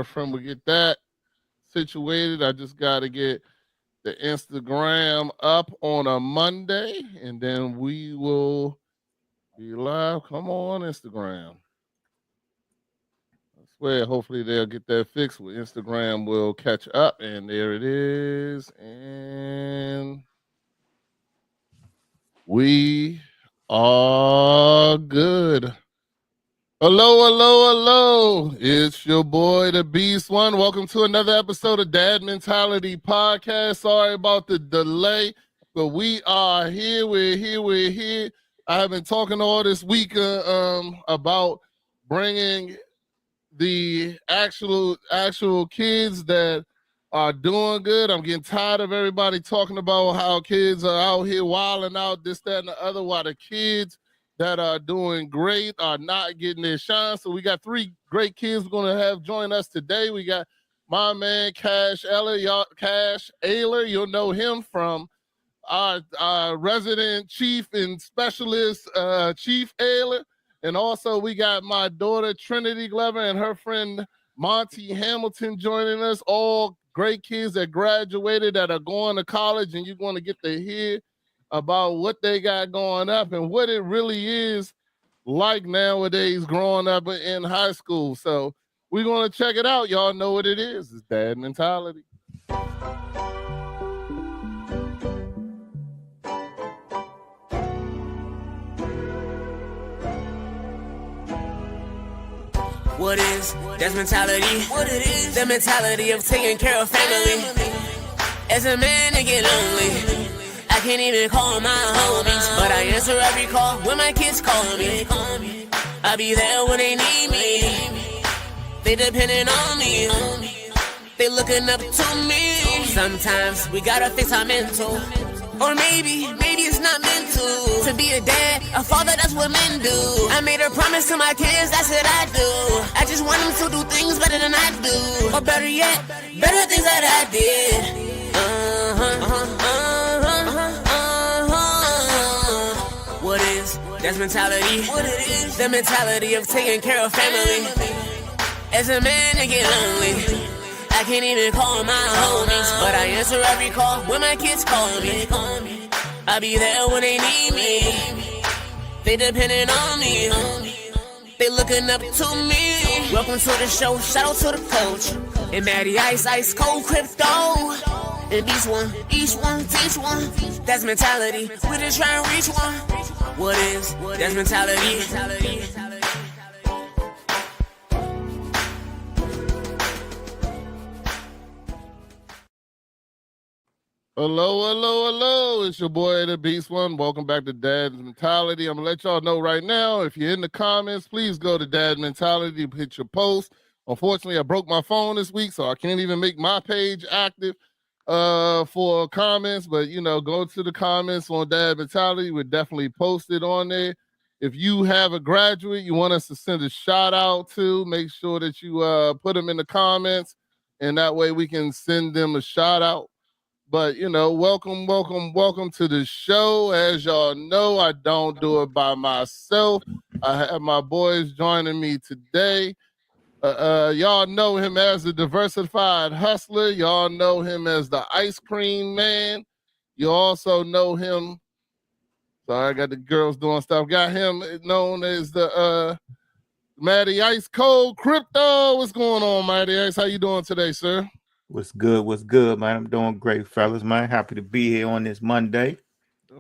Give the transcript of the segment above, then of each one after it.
friend will get that situated. I just got to get the Instagram up on a Monday, and then we will be live. Come on, Instagram. I swear, hopefully they'll get that fixed. With Instagram will catch up, and there it is. And we are good. Hello, hello, hello. It's your boy, the Beast One. Welcome to another episode of Dad Mentality Podcast. Sorry about the delay, but we are here. We're here. I have been talking all this week about bringing the actual kids that are doing good. I'm getting tired of everybody talking about how kids are out here wilding out, this, that, and the other, while the kids that are doing great are not getting their shine. So we got three great kids we're going to have join us today. We got my man, Kash Aylor. Kash Aylor, you'll know him from our resident chief and specialist, Chief Aylor. And also we got my daughter, Trinity Glover, and her friend, Monty Hamilton, joining us. All great kids that graduated, that are going to college, and you're going to get to hear about what they got going up and what it really is like nowadays growing up in high school. So we're going to check it out. Y'all know what it is. It's Dad Mentality. What is that's mentality? What it is? The mentality of taking care of family. As a man, I get lonely. I can't even call my homies, but I answer every call when my kids call me. I be there when they need me. They depending on me. They looking up to me. Sometimes we gotta fix our mental. Or maybe it's not meant to be a dad, a father, that's what men do. I made a promise to my kids, that's what I do. I just want them to do things better than I do. Or better yet, better things that I did. What is that's mentality? What it is? The mentality of taking care of family. As a man, I get lonely. I can't even call my homies, but I answer every call when my kids call me. I be there when they need me. They depending on me. They looking up to me. Welcome to the show, shout out to the coach. And Maddie Ice Cold Crypto. And each one, teach one. That's mentality, we just try and reach one. What is, that's mentality. Hello. It's your boy, the Beast One. Welcome back to Dad's Mentality. I'm going to let y'all know right now, if you're in the comments, please go to Dad Mentality, hit your post. Unfortunately, I broke my phone this week, so I can't even make my page active for comments. But, go to the comments on Dad Mentality. We'll definitely post it on there. If you have a graduate you want us to send a shout out to, make sure that you put them in the comments, and that way we can send them a shout out. But, welcome to the show. As y'all know, I don't do it by myself. I have my boys joining me today. Y'all know him as the Diversified Hustler. Y'all know him as the Ice Cream Man. You also know him. Sorry, I got the girls doing stuff. Got him known as the Matty Ice Cold Crypto. What's going on, Matty Ice? How you doing today, sir? What's good, man? I'm doing great, fellas, man. Happy to be here on this Monday.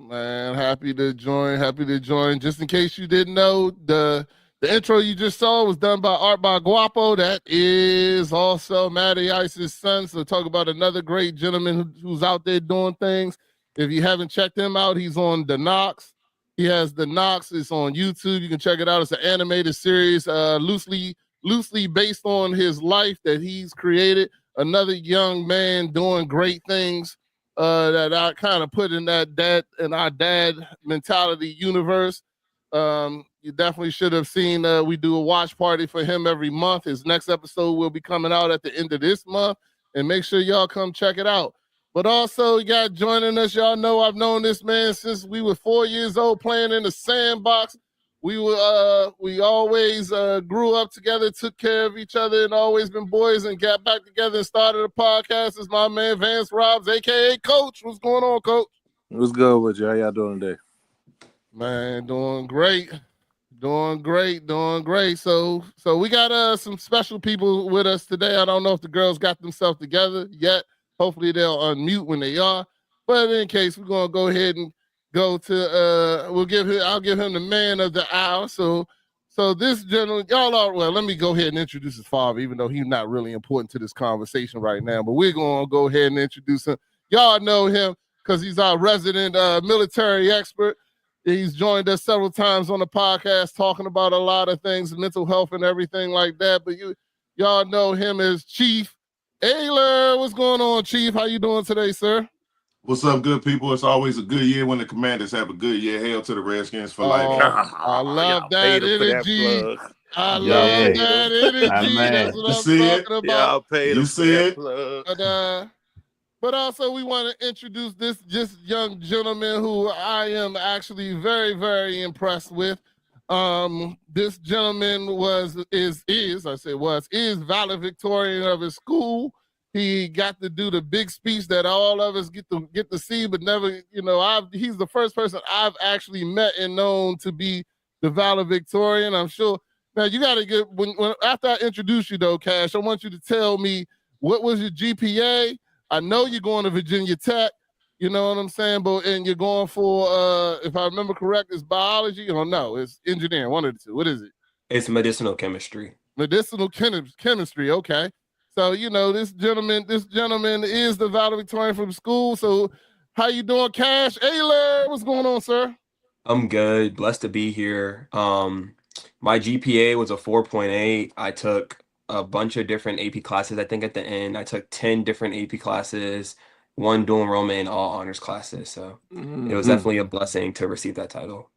Man, happy to join. Just in case you didn't know, the intro you just saw was done by Art by Guapo. That is also Matty Ice's son. So talk about another great gentleman who's out there doing things. If you haven't checked him out, he's on The Knox. He has The Knox. It's on YouTube. You can check it out. It's an animated series, loosely based on his life that he's created. Another young man doing great things that I kind of put in our dad mentality universe. You definitely should have seen, we do a watch party for him every month. His next episode will be coming out at the end of this month, and make sure y'all come check it out. But also, you got joining us, y'all know I've known this man since we were 4 years old, playing in the sandbox we always grew up together, took care of each other, and always been boys, and got back together and started a podcast. Is my man Vance Robs, aka Coach. What's going on, Coach? What's good with you? How y'all doing today? Man, doing great. Doing great. So we got some special people with us today. I don't know if the girls got themselves together yet. Hopefully they'll unmute when they are. But in case, we're gonna go ahead and go to I'll give him the man of the hour. So this gentleman, y'all are let me go ahead and introduce his father, even though he's not really important to this conversation right now. But we're gonna go ahead and introduce him. Y'all know him because he's our resident military expert. He's joined us several times on the podcast talking about a lot of things, mental health and everything like that. But y'all know him as Chief Aylor. What's going on, Chief? How you doing today, sir? What's up, good people? It's always a good year when the Commanders have a good year. Hail to the Redskins for life. I love that energy. I love that energy. That's what I'm talking about. Y'all paid him for that plug. But also, we want to introduce this young gentleman who I am actually very, very impressed with. This gentleman is valedictorian of his school. He got to do the big speech that all of us get to see, but never, he's the first person I've actually met and known to be the valedictorian. I'm sure. Now, you got to get, when after I introduce you, though, Cash, I want you to tell me, what was your GPA? I know you're going to Virginia Tech, you know what I'm saying? And you're going for, if I remember correct, it's biology or no, it's engineering, one of the two. What is it? It's medicinal chemistry. Medicinal chemistry, okay. So, this gentleman is the valedictorian from school. So how you doing, Kash Aylor? What's going on, sir? I'm good. Blessed to be here. My GPA was a 4.8. I took a bunch of different AP classes. I think at the end, I took 10 different AP classes, one dual enrollment, and all honors classes. So it was definitely a blessing to receive that title.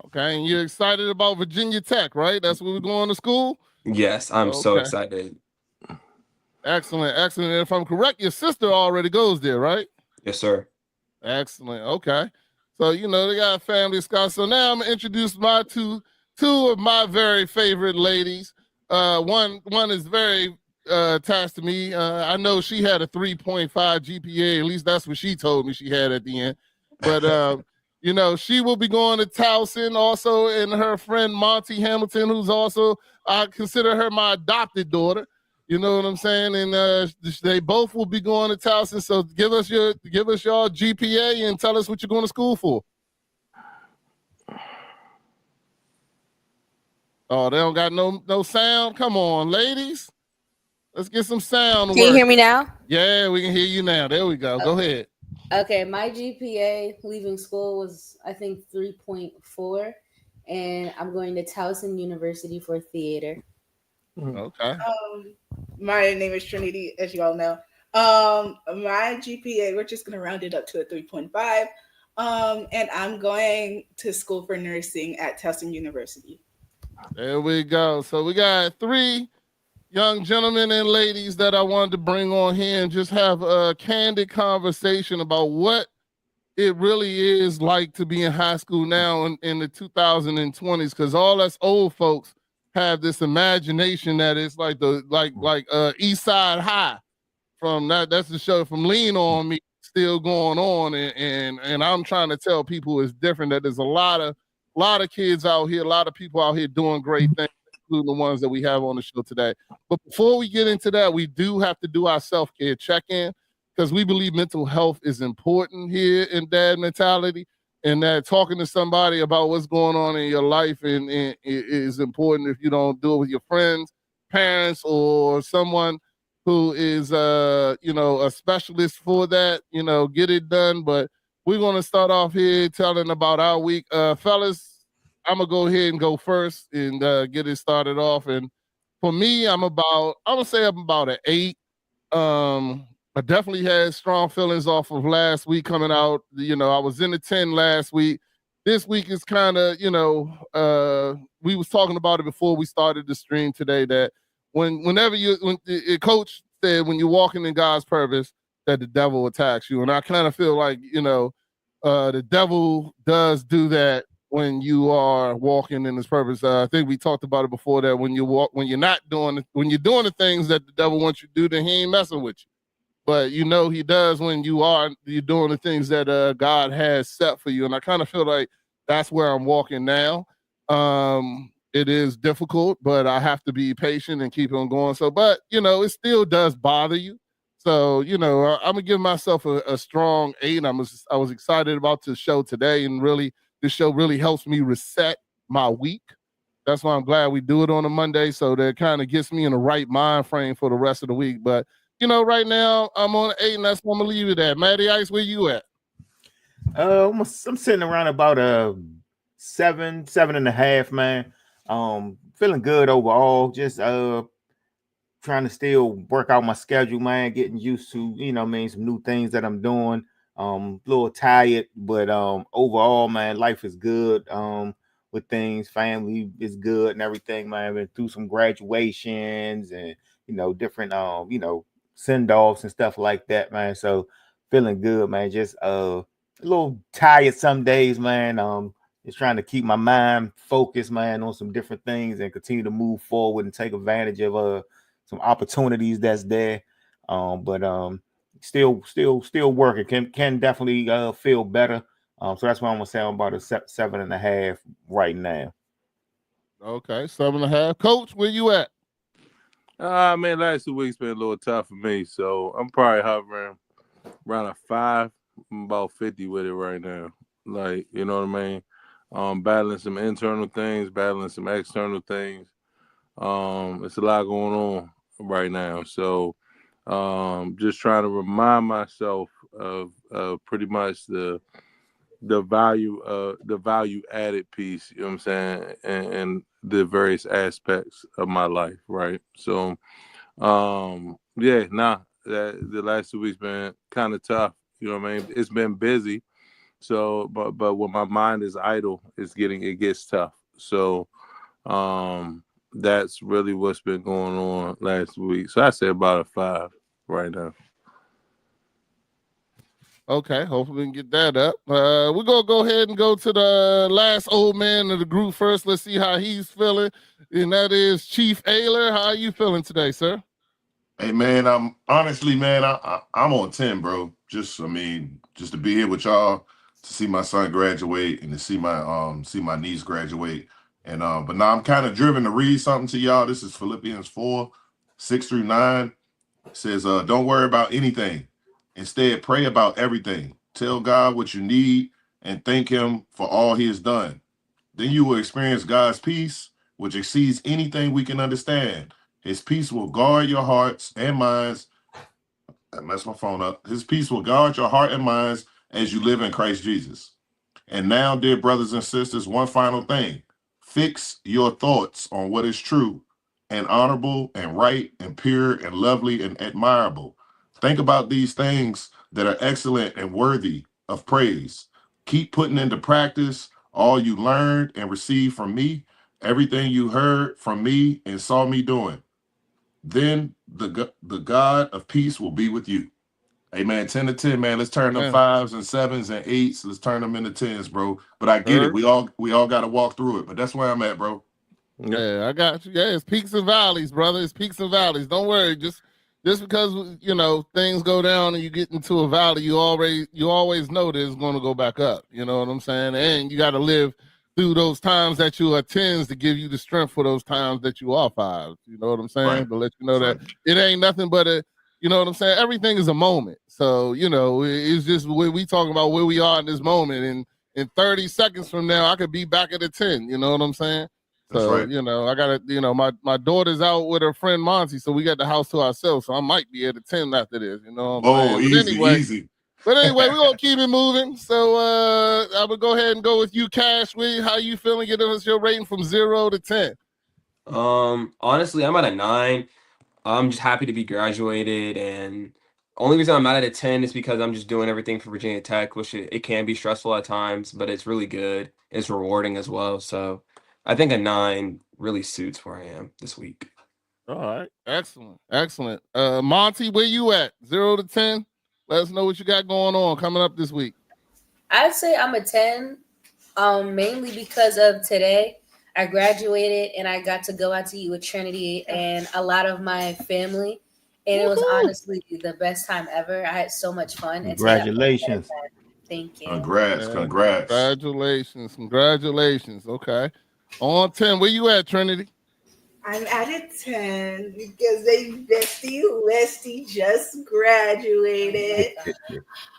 Okay, and you're excited about Virginia Tech, right? That's where we're going to school? Yes, I'm so excited. Excellent. And if I'm correct, your sister already goes there, right? Yes, sir. Excellent. Okay. So, they got a family scholar. So now I'm going to introduce my two of my very favorite ladies. One is very attached to me. I know she had a 3.5 GPA. At least that's what she told me she had at the end. But, she will be going to Towson also, and her friend Monty Hamilton, who's also, I consider her my adopted daughter. You know what I'm saying? And they both will be going to Towson. So give us your GPA and tell us what you're going to school for. Oh, they don't got no sound. Come on, ladies. Let's get some sound. Can you hear me now? Yeah, we can hear you now. There we go. Okay. Go ahead. Okay, my GPA leaving school was, I think, 3.4, and I'm going to Towson University for theater. Okay. My name is Trinity, as you all know. My GPA, we're just going to round it up to a 3.5, and I'm going to school for nursing at Towson University. There we go. So we got three young gentlemen and ladies that I wanted to bring on here and just have a candid conversation about what it really is like to be in high school now in the 2020s, because all us old folks have this imagination that it's like East Side High from that's the show from Lean On Me still going on, and I'm trying to tell people it's different, that there's a lot of kids out here, a lot of people out here doing great things, including the ones that we have on the show today. But before we get into that, we do have to do our self-care check-in, because we believe mental health is important here in Dad Mentality, and that talking to somebody about what's going on in your life and is important. If you don't do it with your friends, parents, or someone who is a specialist for that, get it done. But we're going to start off here telling about our week. Fellas, I'm going to go ahead and go first and get it started off. And for me, I'm about an 8. I definitely had strong feelings off of last week coming out. I was in the 10 last week. This week is kind of, we was talking about it before we started the stream today, that when the coach said, when you're walking in God's purpose, that the devil attacks you. And I kind of feel like, the devil does do that when you are walking in His purpose. I think we talked about it before that when you're doing the things that the devil wants you to do, then he ain't messing with you. But he does when you're doing the things that God has set for you. And I kind of feel like that's where I'm walking now. It is difficult, but I have to be patient and keep on going. So, but it still does bother you. So, I'm gonna give myself a strong 8. I was excited about the show today, and really, this show really helps me reset my week. That's why I'm glad we do it on a Monday, so that kind of gets me in the right mind frame for the rest of the week. But right now I'm on 8, and that's what I'm gonna leave it at. Matty Ice, where you at? I'm sitting around about 7.5, man. Feeling good overall. Just trying to still work out my schedule, man. Getting used to some new things that I'm doing. A little tired, but overall, man, life is good. With things, family is good and everything, man. I've been through some graduations and different send-offs and stuff like that, man. So feeling good, man. Just a little tired some days, man. Just trying to keep my mind focused, man, on some different things and continue to move forward and take advantage of some opportunities that's there. But still working. Can definitely feel better. So that's why I'm gonna say I'm about a 7.5 right now. Okay, 7.5. Coach, where you at? Man, last 2 weeks been a little tough for me, so I'm probably hovering around a 5. I'm about 50 with it right now. Like, you know what I mean? Battling some internal things, battling some external things. It's a lot going on right now. So just trying to remind myself of pretty much the value added piece, you know what I'm saying, and the various aspects of my life, right? So the last 2 weeks been kind of tough, you know what I mean? It's been busy. So but when my mind is idle, it gets tough. So that's really what's been going on last week. So I say about a 5 right now. Okay, hopefully we can get that up. We're gonna go ahead and go to the last old man of the group first. Let's see how he's feeling, and that is Chief Aylor. How are you feeling today, sir? Hey man, I'm honestly, man, I'm on 10, bro. Just to be here with y'all, to see my son graduate and to see my niece graduate. And but now I'm kind of driven to read something to y'all. This is Philippians 4:6-9. It says, don't worry about anything. Instead, pray about everything. Tell God what you need and thank him for all he has done. Then you will experience God's peace, which exceeds anything we can understand. His peace will guard your hearts and minds. I messed my phone up. His peace will guard your heart and minds as you live in Christ Jesus. And now, dear brothers and sisters, one final thing. Fix your thoughts on what is true and honorable and right and pure and lovely and admirable. Think about these things that are excellent and worthy of praise. Keep putting into practice all you learned and received from me, everything you heard from me and saw me doing. Then the God of peace will be with you. Hey man, 10 to 10, man. Let's turn them 5s and 7s and 8s. Let's turn them into 10s, bro. But I get it. We all got to walk through it. But that's where I'm at, bro. Yeah, I got you. Yeah, it's peaks and valleys, brother. It's peaks and valleys. Don't worry. Just because things go down and you get into a valley, you always know that it's going to go back up. You know what I'm saying? And you got to live through those times that you are 10s to give you the strength for those times that you are 5s. You know what I'm saying? Right. To let you know that it ain't nothing but you know what I'm saying? Everything is a moment. So, it's just when we talking about where we are in this moment. And in 30 seconds from now, I could be back at a 10. You know what I'm saying? That's So, right. I got to, my daughter's out with her friend Monty. So we got the house to ourselves. So I might be at a 10 after this. You know what I'm saying? Easy. But anyway, we're going to keep it moving. So I would go ahead and go with you, Cash. How you feeling? Give us your rating from 0 to 10. Honestly, I'm at a 9. I'm just happy to be graduated, and only reason I'm not at a 10 is because I'm just doing everything for Virginia Tech, which it can be stressful at times, but it's really good. It's rewarding as well. So I think a 9 really suits where I am this week. All right. Excellent. Monty, where you at? 0 to 10? Let us know what you got going on coming up this week. I'd say I'm a 10. Mainly because of today. I graduated and I got to go out to eat with Trinity and a lot of my family. And it was honestly the best time ever. I had so much fun. And today Congratulations. thank you. Congrats. Yeah. Congrats. Congratulations. Okay. On 10, where you at, Trinity? I'm at a 10 because they Westy just graduated.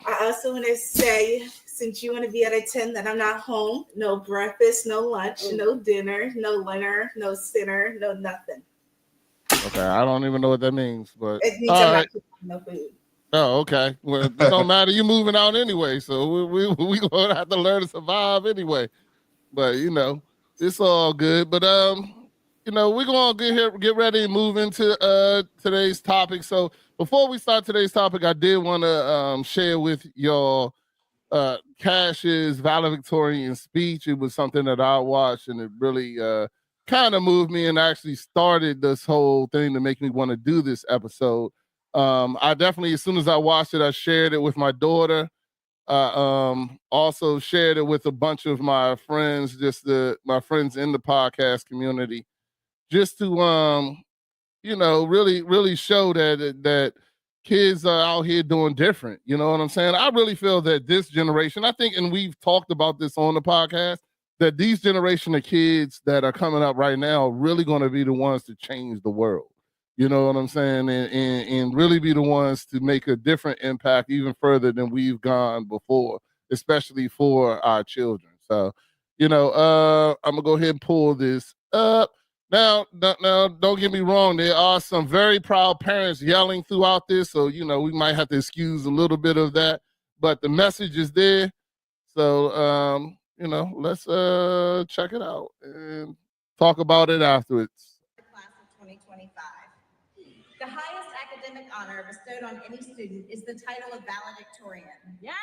I also want to say, since you want to be at a 10, that I'm not home. No breakfast, no lunch, no dinner, no lunner, no dinner, no nothing. Okay, I don't even know what that means, but It means all I'm right. not no food. Oh, okay. Well, it don't matter. You moving out anyway, so we gonna have to learn to survive anyway. But it's all good. But we're gonna get ready and move into today's topic. So before we start today's topic, I did want to share with y'all Cash's valedictorian speech. It was something that I watched, and it really kind of moved me and actually started this whole thing to make me want to do this episode. I definitely, as soon as I watched it, I shared it with my daughter. Also shared it with a bunch of my friends, my friends in the podcast community, just to really show that kids are out here doing different. You know what I'm saying? I really feel that this generation, I think, and we've talked about this on the podcast, that these generation of kids that are coming up right now are really going to be the ones to change the world. You know what I'm saying? And really be the ones to make a different impact even further than we've gone before, especially for our children. So, I'm gonna go ahead and pull this up. Now, don't get me wrong. There are some very proud parents yelling throughout this, so we might have to excuse a little bit of that. But the message is there. So, let's check it out and talk about it afterwards. Class of 2025. The highest academic honor bestowed on any student is the title of valedictorian. Yes!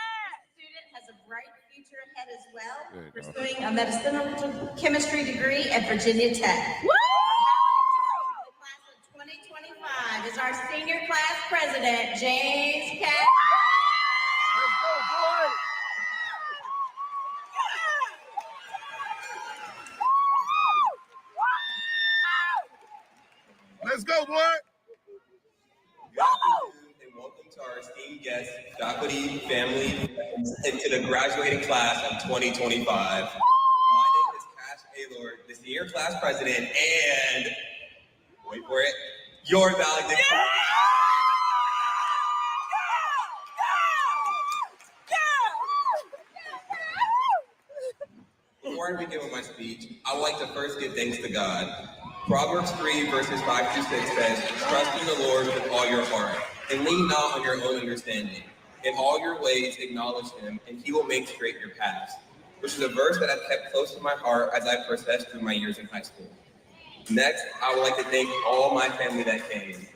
The student has a bright future ahead as well, pursuing a medicinal chemistry degree at Virginia Tech. Woo! Our valedictorian for the class of 2025 is our senior class president, James Kash. Let's go, boy! Good afternoon and welcome to our esteemed guests, faculty, family, and to the graduating class of 2025. My name is Kash Aylor, the senior class president, and wait for it, your valedictorian. Before I begin with my speech, I would like to first give thanks to God. Proverbs 3 verses 5 through 6 says, "Trust in the Lord with all your heart, and lean not on your own understanding. In all your ways acknowledge him, and he will make straight your paths," which is a verse that I've kept close to my heart as I processed through my years in high school. Next, I would like to thank all my family that came.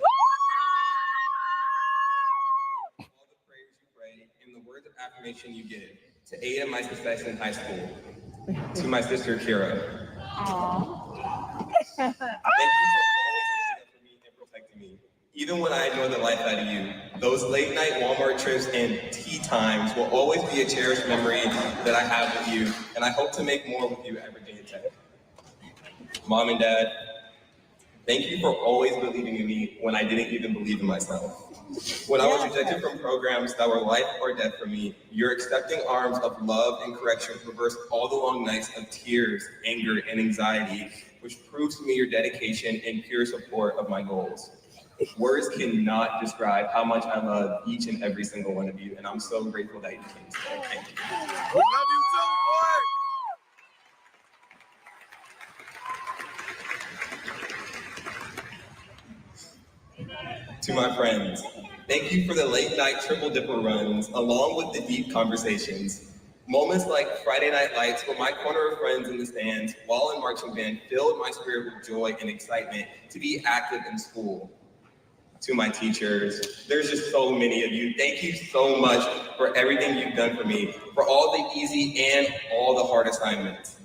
All the prayers you pray and the words of affirmation you give to aid in my success in high school. To my sister, Kira. Thank you for always standing up for me and protecting me. Even when I enjoy the life out of you, those late night Walmart trips and tea times will always be a cherished memory that I have with you, and I hope to make more with you at Virginia Tech. Mom and Dad, thank you for always believing in me when I didn't even believe in myself. When I was rejected from programs that were life or death for me, your accepting arms of love and correction reversed all the long nights of tears, anger, and anxiety, which proves to me your dedication and pure support of my goals. Words cannot describe how much I love each and every single one of you, and I'm so grateful that you came today. Thank you. We love you too, To my friends, thank you for the late night triple dipper runs, along with the deep conversations. Moments like Friday Night Lights with my corner of friends in the stands while in marching band filled my spirit with joy and excitement to be active in school. To my teachers, there's just so many of you. Thank you so much for everything you've done for me, for all the easy and all the hard assignments.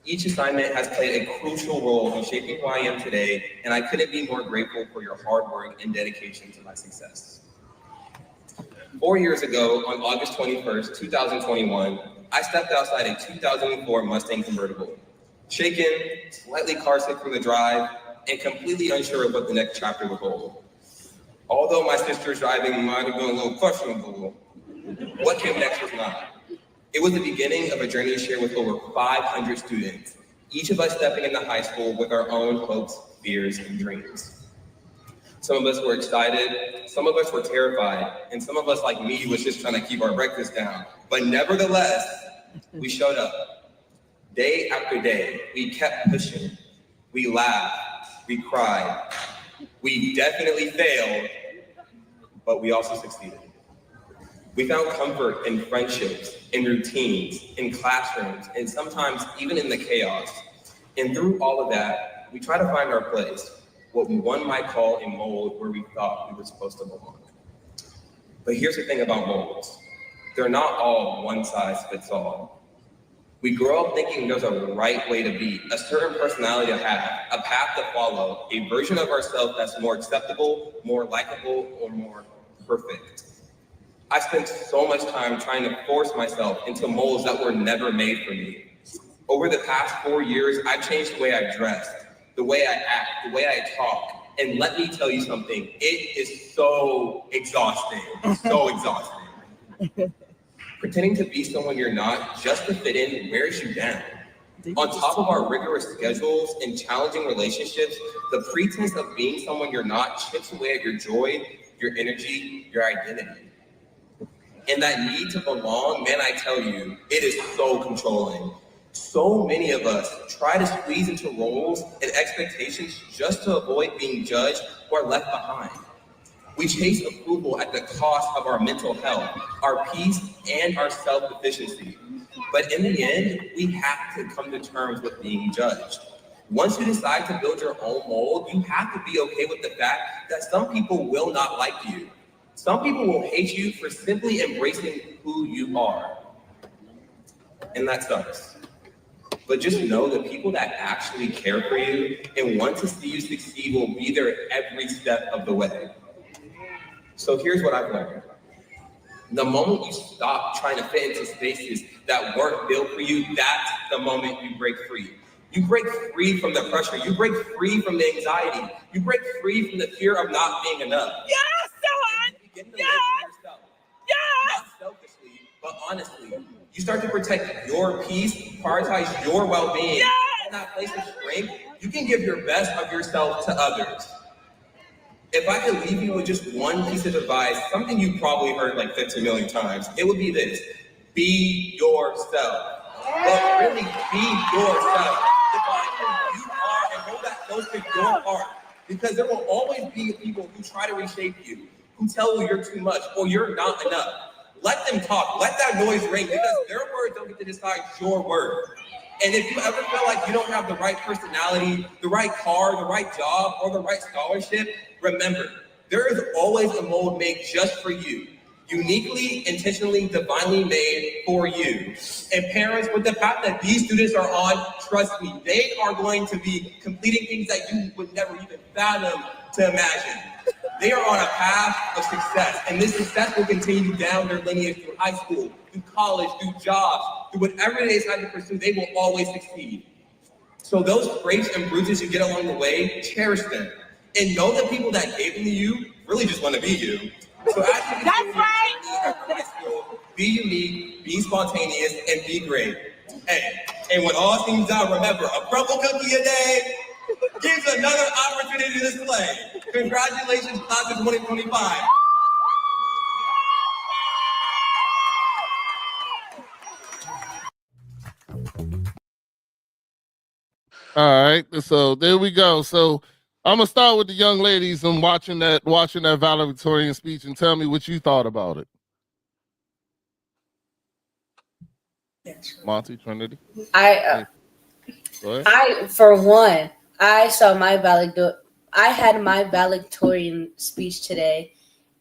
Each assignment has played a crucial role in shaping who I am today, and I couldn't be more grateful for your hard work and dedication to my success. 4 years ago, on August 21st, 2021, I stepped outside a 2004 Mustang convertible, shaken, slightly car-sick from the drive, and completely unsure of what the next chapter would hold. Although my sister's driving might have been a little questionable, what came next was not. It was the beginning of a journey shared with over 500 students, each of us stepping into high school with our own hopes, fears, and dreams. Some of us were excited, some of us were terrified, and some of us, like me, was just trying to keep our breakfast down. But nevertheless, we showed up. Day after day, we kept pushing. We laughed, we cried. We definitely failed, but we also succeeded. We found comfort in friendships, in routines, in classrooms, and sometimes even in the chaos. And through all of that, we try to find our place, what one might call a mold where we thought we were supposed to belong. But here's the thing about molds. They're not all one size fits all. We grow up thinking there's a right way to be, a certain personality to have, a path to follow, a version of ourselves that's more acceptable, more likable, or more perfect. I spent so much time trying to force myself into molds that were never made for me. Over the past 4 years, I've changed the way I dressed, the way I act, the way I talk. And let me tell you something, it is so exhausting, so exhausting. Pretending to be someone you're not just to fit in wears you down. On top of our rigorous schedules and challenging relationships, the pretense of being someone you're not chips away at your joy, your energy, your identity. And that need to belong, man, I tell you, it is so controlling. So many of us try to squeeze into roles and expectations just to avoid being judged or left behind. We chase approval at the cost of our mental health, our peace, and our self-efficiency. But in the end, we have to come to terms with being judged. Once you decide to build your own mold, you have to be okay with the fact that some people will not like you. Some people will hate you for simply embracing who you are. And that sucks. But just know the people that actually care for you and want to see you succeed will be there every step of the way. So here's what I've learned. The moment you stop trying to fit into spaces that weren't built for you, that's the moment you break free. You break free from the pressure. You break free from the anxiety. You break free from the fear of not being enough. Yes, son! You begin to live for yourself. Not selfishly, but honestly. You start to protect your peace, prioritize your well-being. In that place of strength, you can give your best of yourself to others. If I could leave you with just one piece of advice, something you probably heard like 15 million times, it would be this: be yourself. But really, be yourself. Define who you are and hold that close to your heart. Because there will always be people who try to reshape you, who tell you you're too much or you're not enough. Let them talk. Let that noise ring, because their words don't get to decide your word. And if you ever feel like you don't have the right personality, the right car, the right job, or the right scholarship, remember, there is always a mold made just for you. Uniquely, intentionally, divinely made for you. And parents, with the path that these students are on, trust me, they are going to be completing things that you would never even fathom to imagine. They are on a path of success, and this success will continue down their lineage through high school, through college, through jobs, through whatever they decide to pursue, they will always succeed. So those scrapes and bruises you get along the way, cherish them. And know the people that gave them to you really just want to be you. So as you That's right. high school, be unique, be spontaneous, and be great. Hey, and when all seems done, remember, a crumble cookie a day gives another opportunity to display. Congratulations, class of 2025. All right, so there we go. So I'm gonna start with the young ladies and watching that valedictorian speech, and tell me what you thought about it. Monty, Trinity. I Go ahead. for one, I had my valedictorian speech today,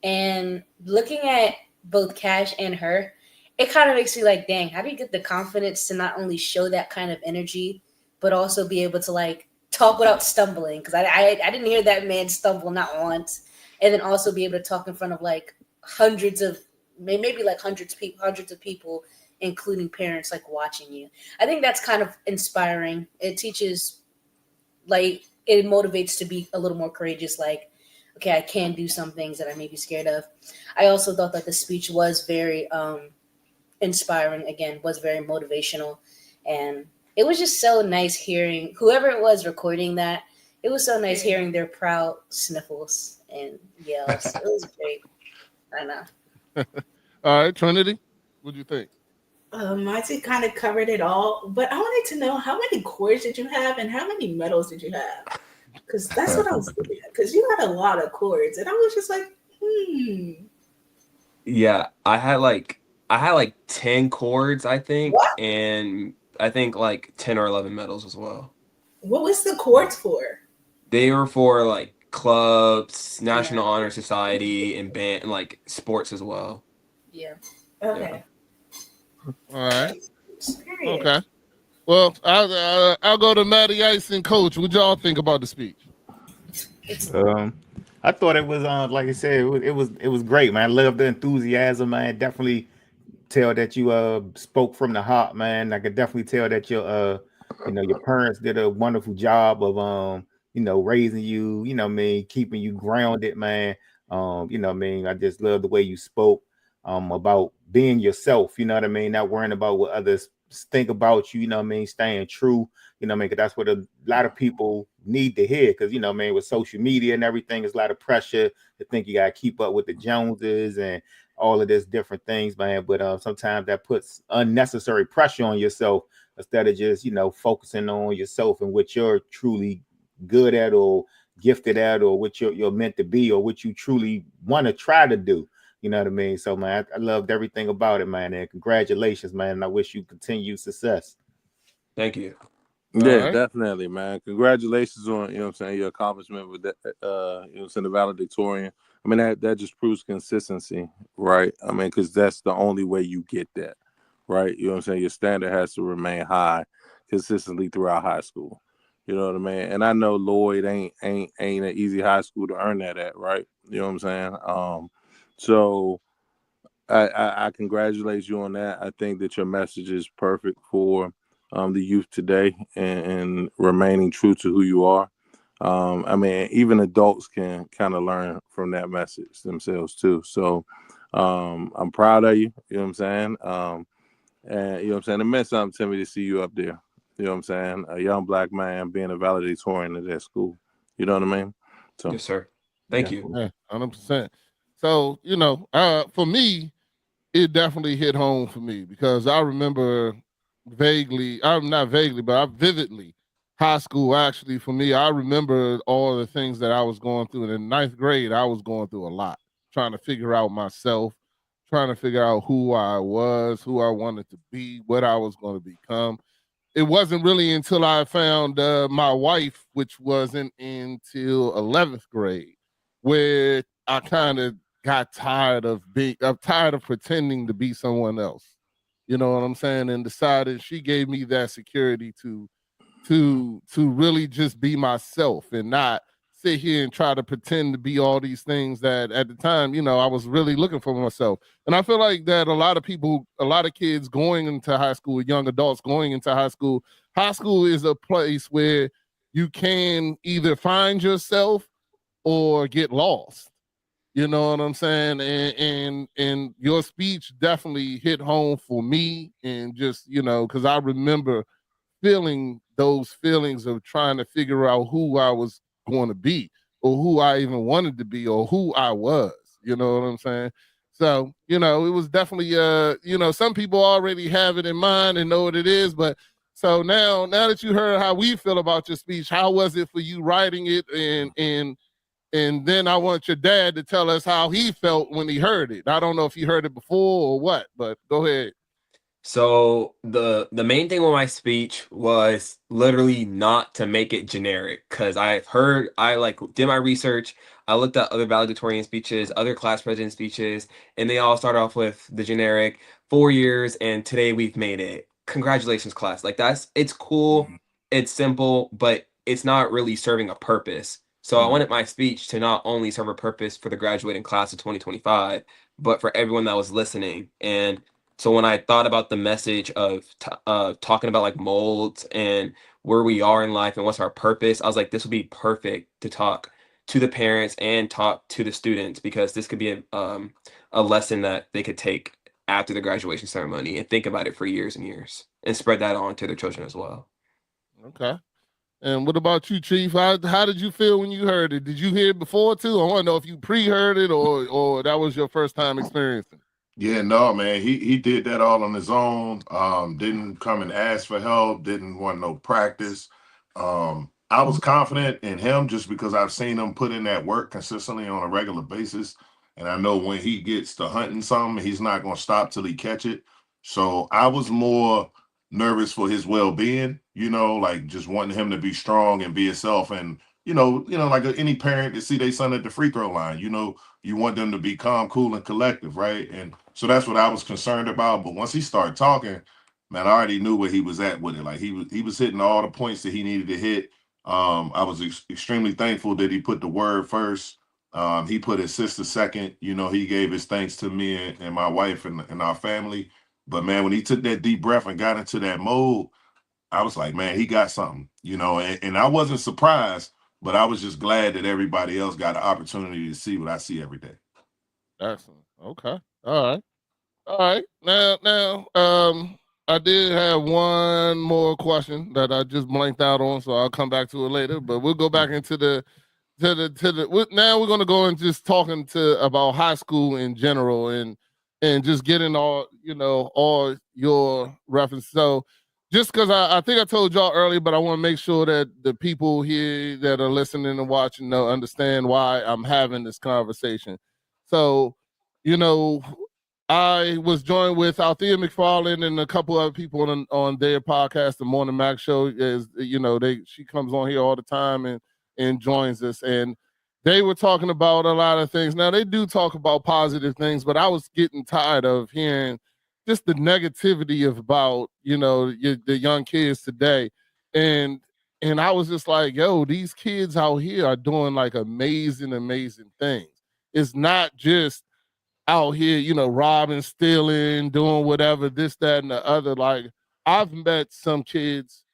and looking at both Kash and her, it kind of makes me like, dang, how do you get the confidence to not only show that kind of energy, but also be able to like talk without stumbling? Because I didn't hear that man stumble not once, and then also be able to talk in front of like hundreds of people, including parents like watching you. I think that's kind of inspiring. It teaches, like, it motivates to be a little more courageous. Like, okay, I can do some things that I may be scared of. I also thought that the speech was very inspiring. Again, was very motivational, and it was just so nice hearing whoever it was recording that. It was so nice hearing their proud sniffles and yells. It was great. I know. All right, Trinity, what do you think? Monty kind of covered it all, but I wanted to know, how many chords did you have and how many medals did you have? Because that's what I was looking at. Because you had a lot of chords, and I was just like, Yeah, I had like 10 chords, I think, What? and I think like 10 or 11 medals as well. What was the chords for? They were for like clubs, National Honor Society, and band, and like sports as well. Yeah. Okay. All right. Period. Okay. Well, I'll go to Matty Ice and Coach. What y'all think about the speech? I thought it was like I said, it was great, man. I love the enthusiasm, man. Definitely tell that you spoke from the heart, man. I could definitely tell that your your parents did a wonderful job of raising you, what I mean, keeping you grounded, man. What I mean, I just love the way you spoke about being yourself, you know what I mean, not worrying about what others think about you, you know what I mean, staying true, you know what I mean, because that's what a lot of people need to hear, because you know what I mean, with social media and everything, there's a lot of pressure to think you got to keep up with the Joneses and all of this different things, man. But sometimes that puts unnecessary pressure on yourself instead of just focusing on yourself and what you're truly good at or gifted at, or what you're meant to be, or what you truly want to try to do. You know what I mean? So, man, I loved everything about it, man. And congratulations, man. And I wish you continued success. Thank you. Yeah, definitely, man. Congratulations on, what I'm saying, your accomplishment with that, the valedictorian. I mean, that just proves consistency, right? I mean, because that's the only way you get that, right? You know what I'm saying? Your standard has to remain high consistently throughout high school. You know what I mean? And I know Lloyd ain't an easy high school to earn that at, right? You know what I'm saying? So I congratulate you on that. I think that your message is perfect for the youth today, and remaining true to who you are. I mean, even adults can kind of learn from that message themselves too. So I'm proud of you. You know what I'm saying? And you know what I'm saying? It meant something to me to see you up there. You know what I'm saying? A young black man being a valedictorian at that school. You know what I mean? So, yes, sir. Thank you. Yeah, 100%. So, for me, it definitely hit home for me, because I remember vividly, high school. Actually, for me, I remember all the things that I was going through. And in ninth grade, I was going through a lot, trying to figure out myself, trying to figure out who I was, who I wanted to be, what I was going to become. It wasn't really until I found my wife, which wasn't until 11th grade, where I kind of got tired of pretending to be someone else. You know what I'm saying? And decided, she gave me that security to really just be myself, and not sit here and try to pretend to be all these things that at the time, I was really looking for myself. And I feel like that a lot of kids going into high school, young adults going into high school is a place where you can either find yourself or get lost. You know what I'm saying? And your speech definitely hit home for me. And just, because I remember feeling those feelings of trying to figure out who I was going to be, or who I even wanted to be, or who I was. You know what I'm saying? So, it was definitely, some people already have it in mind and know what it is. But so now that you heard how we feel about your speech, how was it for you writing it? And then I want your dad to tell us how he felt when he heard it. I don't know if he heard it before or what, but go ahead. So the main thing with my speech was literally not to make it generic, because I did my research. I looked at other valedictorian speeches, other class president speeches, and they all start off with the generic 4 years and today we've made it. Congratulations, class. Like, it's cool, it's simple, but it's not really serving a purpose. So I wanted my speech to not only serve a purpose for the graduating class of 2025, but for everyone that was listening. And So when I thought about the message of talking about like molds and where we are in life and what's our purpose, I was like, this would be perfect to talk to the parents and talk to the students, because this could be a lesson that they could take after the graduation ceremony and think about it for years and years and spread that on to their children as well. Okay. And what about you, Chief? How did you feel when you heard it? Did you hear it before too? I want to know if you pre-heard it or that was your first time experiencing. Yeah, no, man. He did that all on his own. Didn't come and ask for help. Didn't want no practice. I was confident in him just because I've seen him put in that work consistently on a regular basis, and I know when he gets to hunting something, he's not going to stop till he catch it. So I was more nervous for his well-being. Like just wanting him to be strong and be himself, and like any parent to see their son at the free throw line. You want them to be calm, cool, and collective, right? And so that's what I was concerned about. But once he started talking, man, I already knew where he was at with it. Like he was hitting all the points that he needed to hit. I was extremely thankful that he put the word first. He put his sister second. He gave his thanks to me and my wife and our family. But man, when he took that deep breath and got into that mode, I was like, man, he got something, and I wasn't surprised, but I was just glad that everybody else got an opportunity to see what I see every day. Excellent. Okay. All right. Now, I did have one more question that I just blanked out on, so I'll come back to it later. But we'll go back into now we're going to go and just talking about high school in general and just getting all your reference. So just because I think I told y'all earlier, but I want to make sure that the people here that are listening and watching understand why I'm having this conversation. So, I was joined with Althea McFarland and a couple other people on their podcast, the Morning Mac Show. She comes on here all the time and joins us. And they were talking about a lot of things. Now, they do talk about positive things, but I was getting tired of hearing just the negativity about, the young kids today. And I was just like, yo, these kids out here are doing like amazing, amazing things. It's not just out here, robbing, stealing, doing whatever, this, that, and the other. Like, I've met some kids,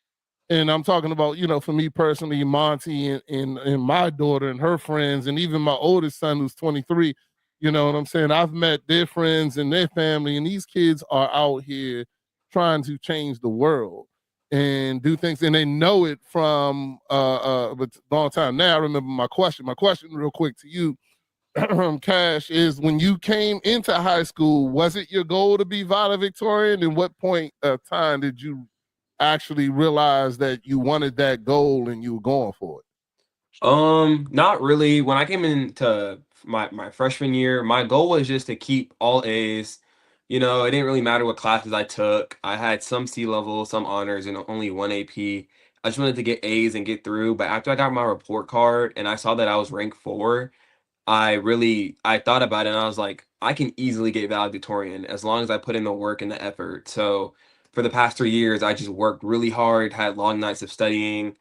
and I'm talking about, for me personally, Monty and my daughter and her friends, and even my oldest son who's 23, you know what I'm saying? I've met their friends and their family, and these kids are out here trying to change the world and do things, and they know it from a long time. Now I remember my question. My question real quick to you, Kash, is when you came into high school, was it your goal to be valedictorian? And what point of time did you actually realize that you wanted that goal and you were going for it? Not really. When I came into my freshman year, my goal was just to keep all A's. It didn't really matter what classes I took. I had some C level, some honors, and only one AP. I just wanted to get A's and get through. But after I got my report card and I saw that I was ranked 4, I thought about it and I was like, I can easily get valedictorian as long as I put in the work and the effort. So for the past 3 years, I just worked really hard, had long nights of studying,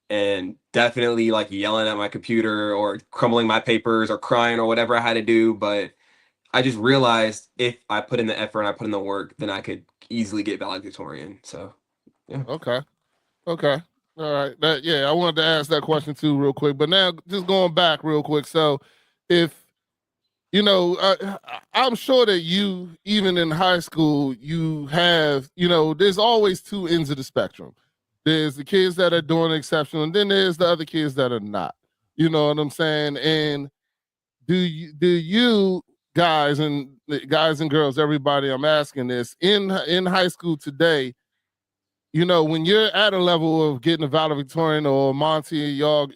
and definitely like yelling at my computer or crumbling my papers or crying or whatever I had to do. But I just realized if I put in the effort and I put in the work, then I could easily get valedictorian. So, yeah. Okay. All right. I wanted to ask that question too real quick. But now just going back real quick. So if, I'm sure that you, even in high school, you have, there's always two ends of the spectrum. There's the kids that are doing exceptional, and then there's the other kids that are not. You know what I'm saying? And do you guys and girls, everybody, I'm asking this, in high school today, when you're at a level of getting a valedictorian or Monty, y'all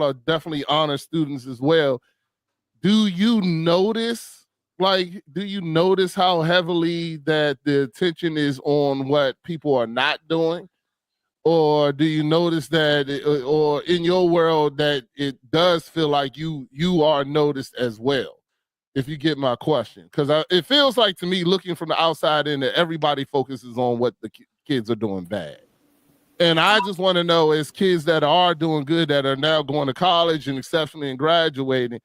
are definitely honor students as well. Do you notice how heavily that the attention is on what people are not doing? Or do you notice that, or in your world, that it does feel like you are noticed as well? If you get my question, because it feels like to me, looking from the outside in, that everybody focuses on what the kids are doing bad. And I just want to know, as kids that are doing good, that are now going to college and exceptionally and graduating,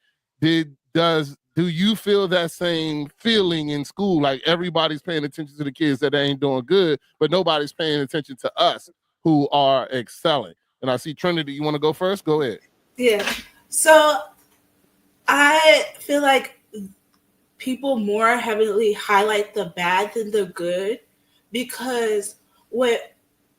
does do you feel that same feeling in school? Like everybody's paying attention to the kids that ain't doing good, but nobody's paying attention to us who are excelling. And I see Trinity, you want to go first? Go ahead. Yeah. So I feel like people more heavily highlight the bad than the good, because what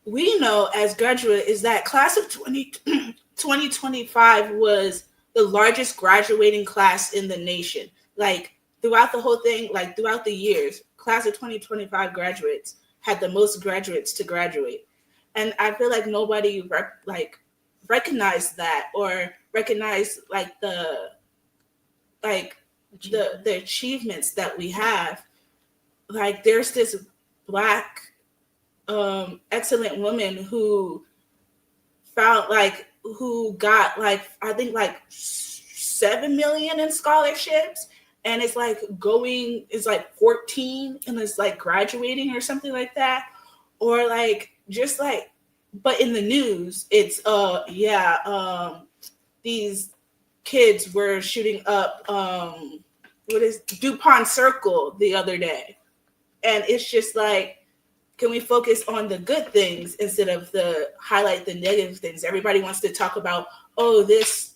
we know as graduate is that class of 2025 was the largest graduating class in the nation. Like throughout the whole thing, like throughout the years, class of 2025 graduates had the most graduates to graduate. And I feel like nobody recognized that, or recognized like the achievements that we have. Like there's this Black excellent woman who got I think like 7 million in scholarships, and it's like 14 and it's like graduating or something like that, or like just like, but in the news it's these kids were shooting up DuPont Circle the other day, and it's just like, can we focus on the good things instead of highlight the negative things? Everybody wants to talk about, oh, this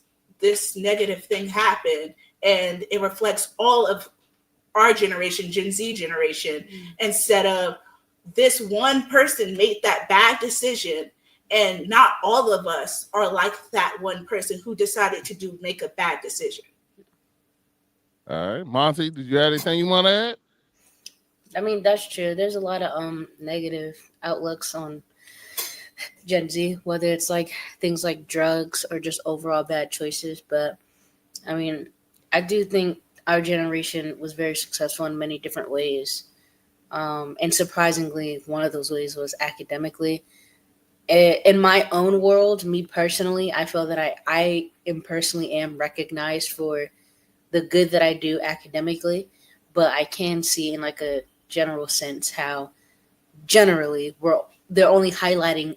negative thing happened, and it reflects all of our generation, Gen Z generation, instead of this one person made that bad decision, and not all of us are like that one person who decided to make a bad decision. All right, Monty, did you have anything you want to add? I mean, that's true. There's a lot of negative outlooks on Gen Z, whether it's like things like drugs or just overall bad choices. But I mean, I do think our generation was very successful in many different ways. And surprisingly, one of those ways was academically. In my own world, me personally, I feel that I am recognized for the good that I do academically, but I can see in like a general sense how generally they're only highlighting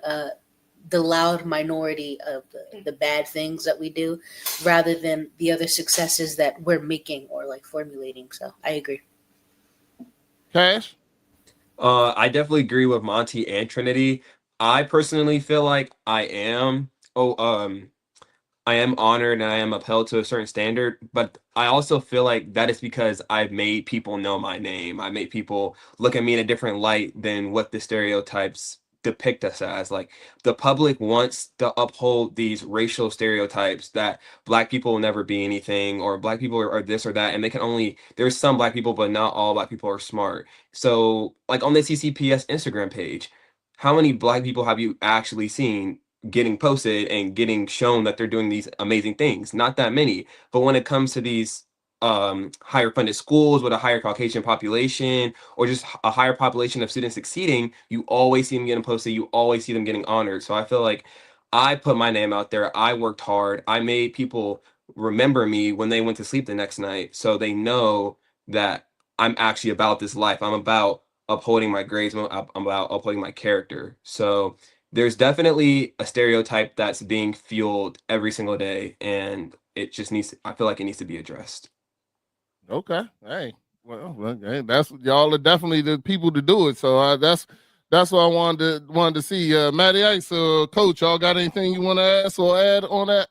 the loud minority of the bad things that we do, rather than the other successes that we're making or like formulating. So I agree. Kash? I definitely agree with Monty and Trinity. I personally feel like I am honored and I am upheld to a certain standard, but I also feel like that is because I've made people know my name. I made people look at me in a different light than what the stereotypes depict us as. Like the public wants to uphold these racial stereotypes that Black people will never be anything, or Black people are this or that, and there's some Black people, but not all Black people are smart. So like on the CCPS Instagram page, how many Black people have you actually seen getting posted and getting shown that they're doing these amazing things? Not that many. But when it comes to these higher funded schools with a higher Caucasian population, or just a higher population of students succeeding, you always see them getting posted, you always see them getting honored. So I feel like I put my name out there, I worked hard, I made people remember me when they went to sleep the next night, so they know that I'm actually about this life. I'm about upholding my grades, I'm about upholding my character. So there's definitely a stereotype that's being fueled every single day, and it just I feel like it needs to be addressed. Okay. Hey, well, hey, that's y'all are definitely the people to do it. So that's what I wanted to see. Matty Ice, Coach, y'all got anything you want to ask or add on that?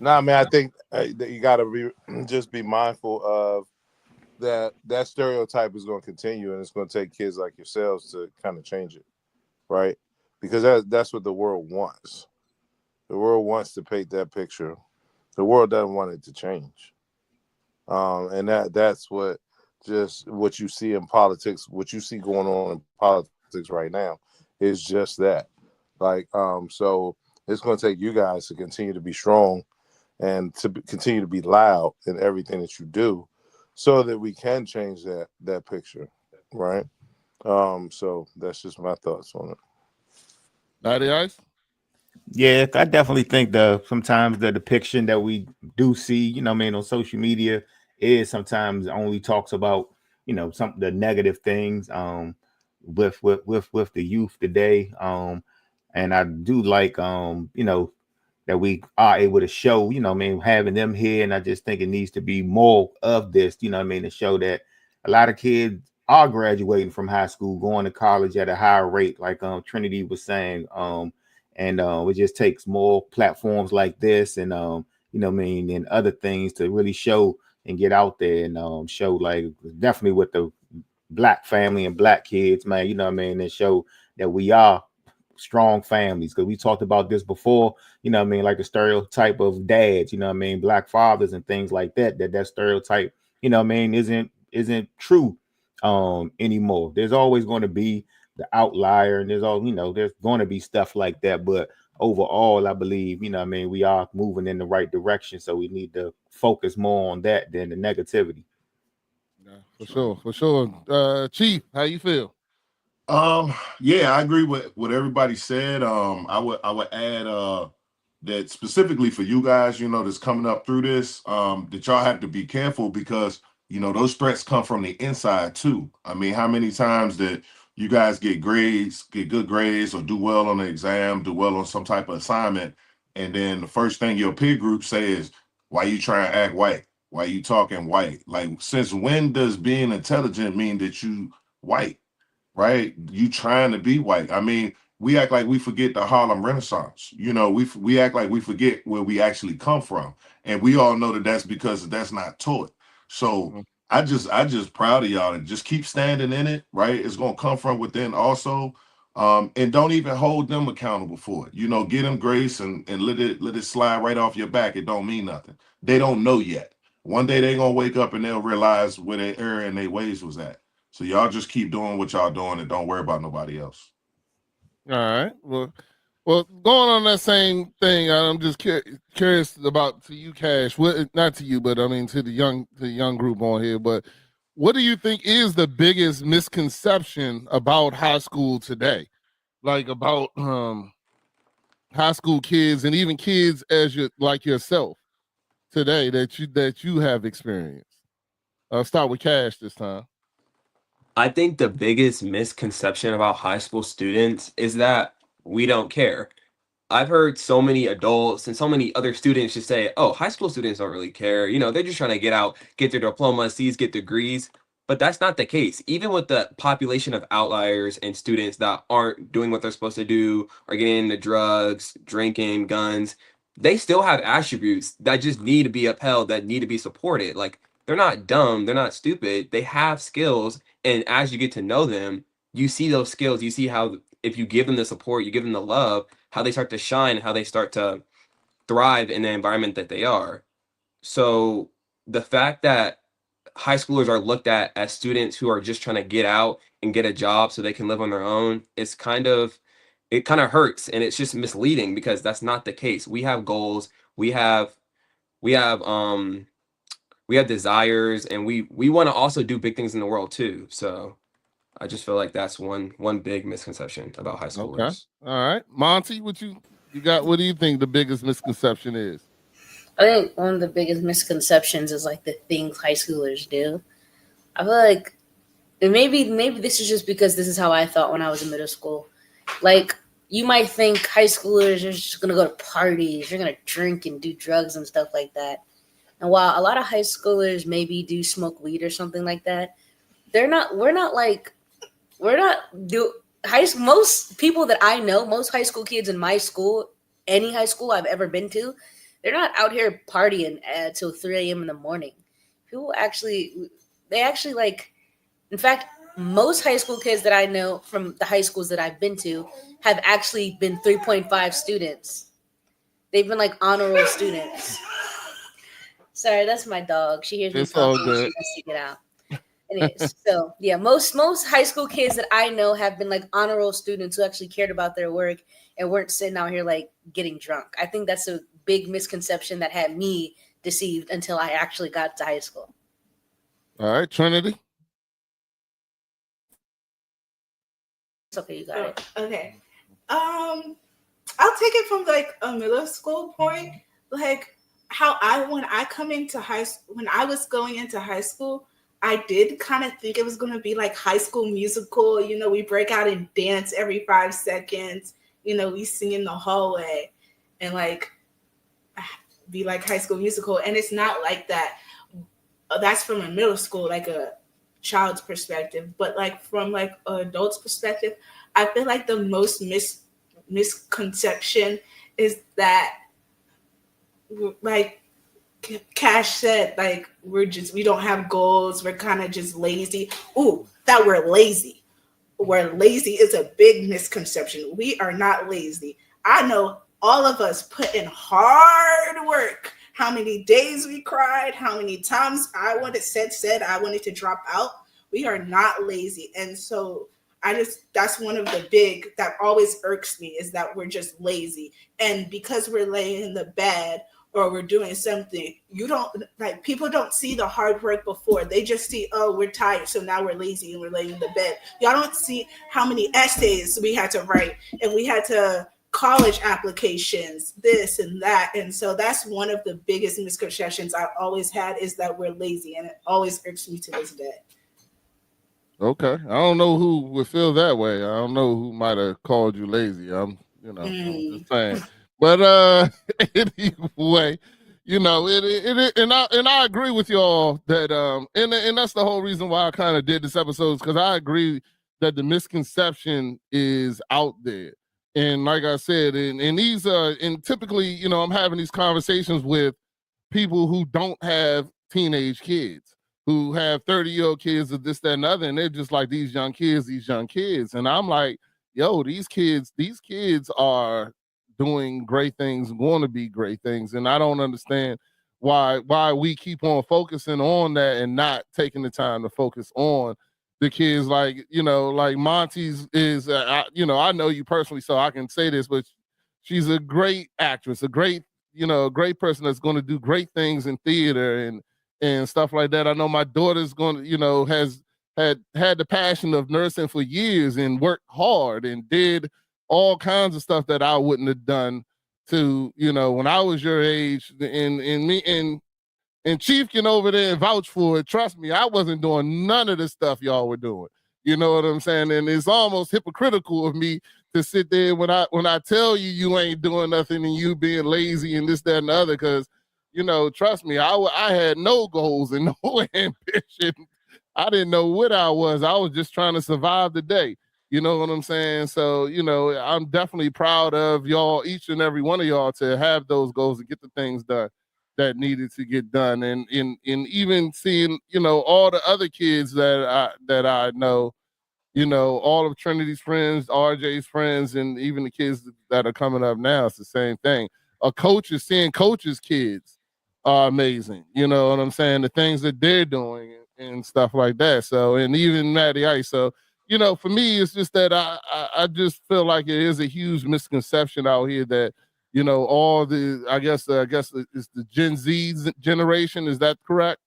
Nah, man, I think that you got to just be mindful of that stereotype is going to continue, and it's going to take kids like yourselves to kind of change it, right? Because that's what the world wants. The world wants to paint that picture. The world doesn't want it to change. And that's what you see in politics, what you see going on in politics right now is just that. Like, so it's going to take you guys to continue to be strong and to continue to be loud in everything that you do, so that we can change that picture, right? So that's just my thoughts on it. Matty Ice? Yeah, I definitely think sometimes the depiction that we do see, on social media is sometimes only talks about, some the negative things with the youth today. And I do like that we are able to show, you know what I mean, having them here. And I just think it needs to be more of this, you know what I mean, to show that a lot of kids are graduating from high school, going to college at a higher rate, like Trinity was saying. And it just takes more platforms like this and you know what I mean, and other things to really show and get out there and show, like, definitely with the Black family and Black kids, man, you know what I mean, and show that we are strong families, because we talked about this before, you know what I mean, like the stereotype of dads, you know what I mean, Black fathers and things like that, that stereotype, you know what I mean, isn't true anymore. There's always going to be the outlier, and there's all, you know, there's going to be stuff like that, but overall I believe, you know what I mean, we are moving in the right direction, so we need to focus more on that than the negativity. Yeah, for sure. Chief, how you feel? Yeah, I agree with what everybody said. I would add that specifically for you guys, you know, that's coming up through this, that y'all have to be careful, because you know those threats come from the inside too. I mean, how many times that you guys get good grades, or do well on the exam, do well on some type of assignment, and then the first thing your peer group says, why you trying to act white? Why you talking white? Like, since when does being intelligent mean that you white? Right? You trying to be white. I mean, we act like we forget the Harlem Renaissance. You know, we act like we forget where we actually come from, and we all know that that's because that's not taught. So I just proud of y'all, and just keep standing in it. Right? It's gonna come from within also, and don't even hold them accountable for it. You know, get them grace and let it slide right off your back. It don't mean nothing. They don't know yet. One day they're gonna wake up and they'll realize where their error in their ways was at. So y'all just keep doing what y'all doing and don't worry about nobody else. All right. Well, going on that same thing, I'm just curious about, to you, Cash. What, not to you, but I mean to the young group on here. But what do you think is the biggest misconception about high school today? Like about high school kids, and even kids as you like yourself today, that you have experienced. I'll start with Cash this time. I think the biggest misconception about high school students is that we don't care. I've heard so many adults and so many other students just say, "Oh, high school students don't really care. You know, they're just trying to get out, get their diplomas, C's, get degrees." But that's not the case. Even with the population of outliers and students that aren't doing what they're supposed to do, or getting into drugs, drinking, guns, they still have attributes that just need to be upheld, that need to be supported. Like, they're not dumb, they're not stupid. They have skills, and as you get to know them, you see those skills. You see how, if you give them the support, you give them the love, how they start to shine, how they start to thrive in the environment that they are. So the fact that high schoolers are looked at as students who are just trying to get out and get a job so they can live on their own, it kind of hurts, and it's just misleading, because that's not the case. We have goals, we have we have um we have desires, and we want to also do big things in the world too. So I just feel like that's one big misconception about high Okay. schoolers. All right. Monty, what you got? What do you think the biggest misconception is? I think one of the biggest misconceptions is like the things high schoolers do. I feel like, and maybe this is just because this is how I thought when I was in middle school. Like, you might think high schoolers are just gonna go to parties, you're gonna drink and do drugs and stuff like that. And while a lot of high schoolers maybe do smoke weed or something like that, they're not. We're not do most people that I know, most high school kids in my school, any high school I've ever been to, they're not out here partying till 3 a.m. in the morning. They actually like, in fact, most high school kids that I know from the high schools that I've been to have actually been 3.5 students. They've been like honor roll students. Sorry, that's my dog. She hears me It's all talking. good. She wants to get out. Anyways, so yeah, most high school kids that I know have been like honor roll students who actually cared about their work and weren't sitting out here like getting drunk. I think that's a big misconception that had me deceived until I actually got to high school. All right, Trinity. It's okay, you got it. Okay. I'll take it from like a middle school point. Like how when I was going into high school, I did kind of think it was going to be like High School Musical. You know, we break out and dance every 5 seconds. You know, we sing in the hallway. And like be like High School Musical, and it's not like that. That's from a middle school, like a child's perspective, but like from like an adult's perspective, I feel like the most misconception is that, like Kash said, like we don't have goals, we're kind of just lazy. Ooh, that we're lazy. We're lazy is a big misconception. We are not lazy. I know all of us put in hard work. How many days we cried, how many times I said I wanted to drop out. We are not lazy. And so that's one of the big that always irks me, is that we're just lazy. And because we're laying in the bed or we're doing something, people don't see the hard work before. They just see, oh, we're tired, so now we're lazy and we're laying in the bed. Y'all don't see how many essays we had to write, and we had to college applications, this and that. And so that's one of the biggest misconceptions I've always had, is that we're lazy, and it always irks me to this day. Okay. I don't know who would feel that way. I don't know who might have called you lazy. I'm just saying. But anyway, and I agree with y'all that and that's the whole reason why I kind of did this episode, because I agree that the misconception is out there. And like I said, and these and typically, I'm having these conversations with people who don't have teenage kids, who have 30-year-old kids or this, that, and other, and they're just like, these young kids. And I'm like, yo, these kids are doing great things, going to be great things. And I don't understand why we keep on focusing on that and not taking the time to focus on the kids. Like, like Monty's is, I know you personally, so I can say this, but she's a great actress, a great person that's going to do great things in theater and stuff like that. I know my daughter's going to, has had the passion of nursing for years and worked hard and did all kinds of stuff that I wouldn't have done when I was your age. And Chief can over there and vouch for it. Trust me, I wasn't doing none of the stuff y'all were doing. You know what I'm saying? And it's almost hypocritical of me to sit there when I tell you ain't doing nothing and you being lazy and this, that, and the other. Because, trust me, I had no goals and no ambition. I didn't know what I was. I was just trying to survive the day. You know what I'm saying? So, I'm definitely proud of y'all, each and every one of y'all, to have those goals and get the things done that needed to get done. And even seeing, all the other kids that I know, all of Trinity's friends, RJ's friends, and even the kids that are coming up now, it's the same thing. Seeing coaches' kids are amazing. You know what I'm saying? The things that they're doing and stuff like that. So, and even Matty Ice. So, for me, it's just that I just feel like it is a huge misconception out here that, all the, I guess it's the Gen Z generation. Is that correct?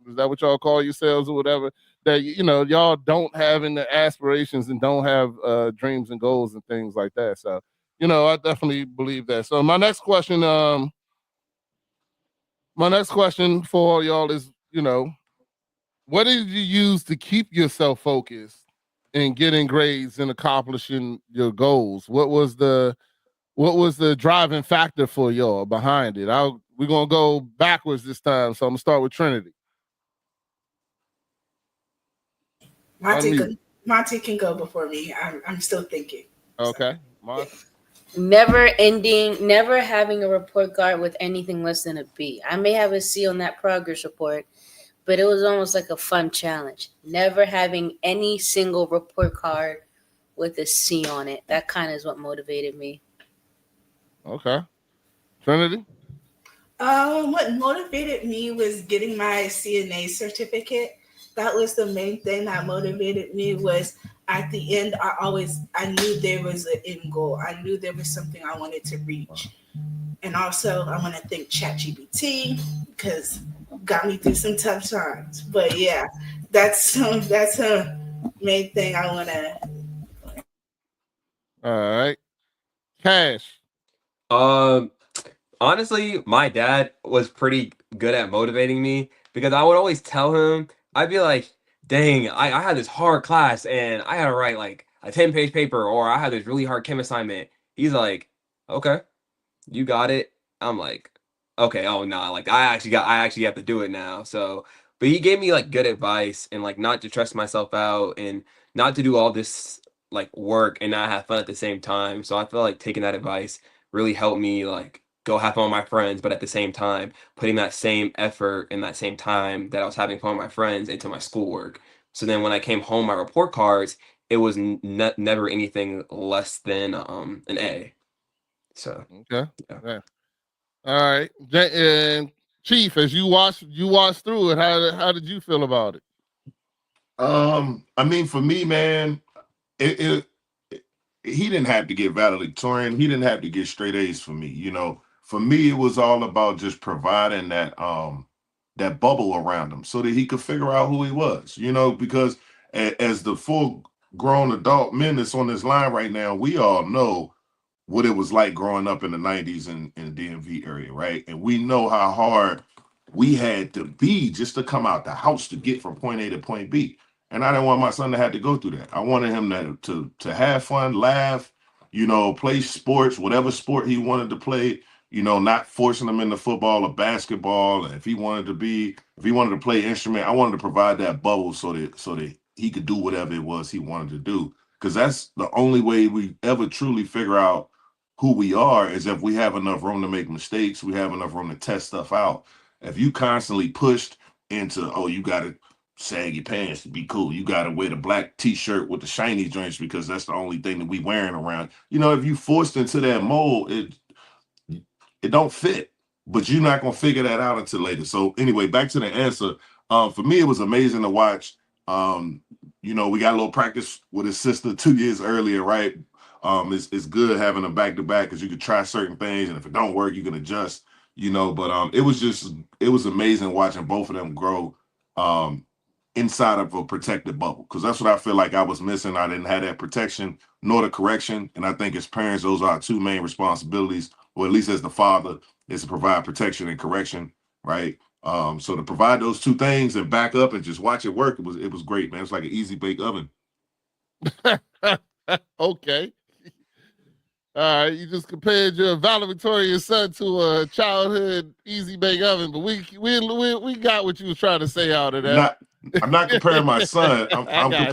Is that what y'all call yourselves or whatever? That, y'all don't have any aspirations and don't have dreams and goals and things like that. So, I definitely believe that. So my next question for y'all is, what did you use to keep yourself focused in getting grades and accomplishing your goals? What was the driving factor for y'all behind it? We're gonna go backwards this time, so I'm gonna start with Trinity. Monty can go before me. I'm still thinking. Okay, Monty. Never having a report card with anything less than a B. I may have a C on that progress report, but it was almost like a fun challenge. Never having any single report card with a C on it. That kind of is what motivated me. Okay. Trinity? What motivated me was getting my CNA certificate. That was the main thing that motivated me. Was at the end, I knew there was an end goal. I knew there was something I wanted to reach. And also, I want to thank ChatGPT, because got me through some tough times. But yeah, that's a main thing I want to. All right. Kash. Honestly, my dad was pretty good at motivating me, because I would always tell him, I'd be like, dang, I had this hard class and I had to write like a 10-page paper, or I had this really hard chem assignment. He's like, okay, you got it. I'm like, okay, oh no, like I actually have to do it now. So, but he gave me like good advice and like not to stress myself out and not to do all this like work and not have fun at the same time. So I feel like taking that advice really helped me like go have fun with my friends, but at the same time putting that same effort and that same time that I was having fun with my friends into my schoolwork. So then when I came home, my report cards, it was never anything less than an A. So Okay. yeah. Yeah. All right. And Chief, as you watched through it, how did you feel about it? I mean, for me, man, it he didn't have to get valedictorian. He didn't have to get straight A's for me. You know, for me, it was all about just providing that bubble around him so that he could figure out who he was. You know, because as the full grown adult men that's on this line right now, we all know what it was like growing up in the 90s in the DMV area, right? And we know how hard we had to be just to come out the house to get from point A to point B. And I didn't want my son to have to go through that. I wanted him to have fun, laugh, you know, play sports, whatever sport he wanted to play, you know, not forcing him into football or basketball. And if he wanted to play instrument, I wanted to provide that bubble so that he could do whatever it was he wanted to do. Because that's the only way we ever truly figure out who we are, is if we have enough room to make mistakes, we have enough room to test stuff out. If you constantly pushed into, oh, you got to sag your pants to be cool, you got to wear the black t-shirt with the shiny joints because that's the only thing that we wearing around. You know, if you forced into that mold, it don't fit. But you're not gonna figure that out until later. So anyway, back to the answer. For me, it was amazing to watch. You know, we got a little practice with his sister 2 years earlier, right? It's good having them back to back because you could try certain things, and if it don't work, you can adjust. You know, but it was amazing watching both of them grow inside of a protected bubble, because that's what I feel like I was missing. I didn't have that protection nor the correction, and I think as parents, those are our two main responsibilities, or at least as the father, is to provide protection and correction, right? So to provide those two things and back up and just watch it work, it was great, man. It's like an easy bake oven. Okay. All right, you just compared your valedictorian son to a childhood easy bake oven, but we got what you was trying to say out of that. I'm not comparing my son. I'm got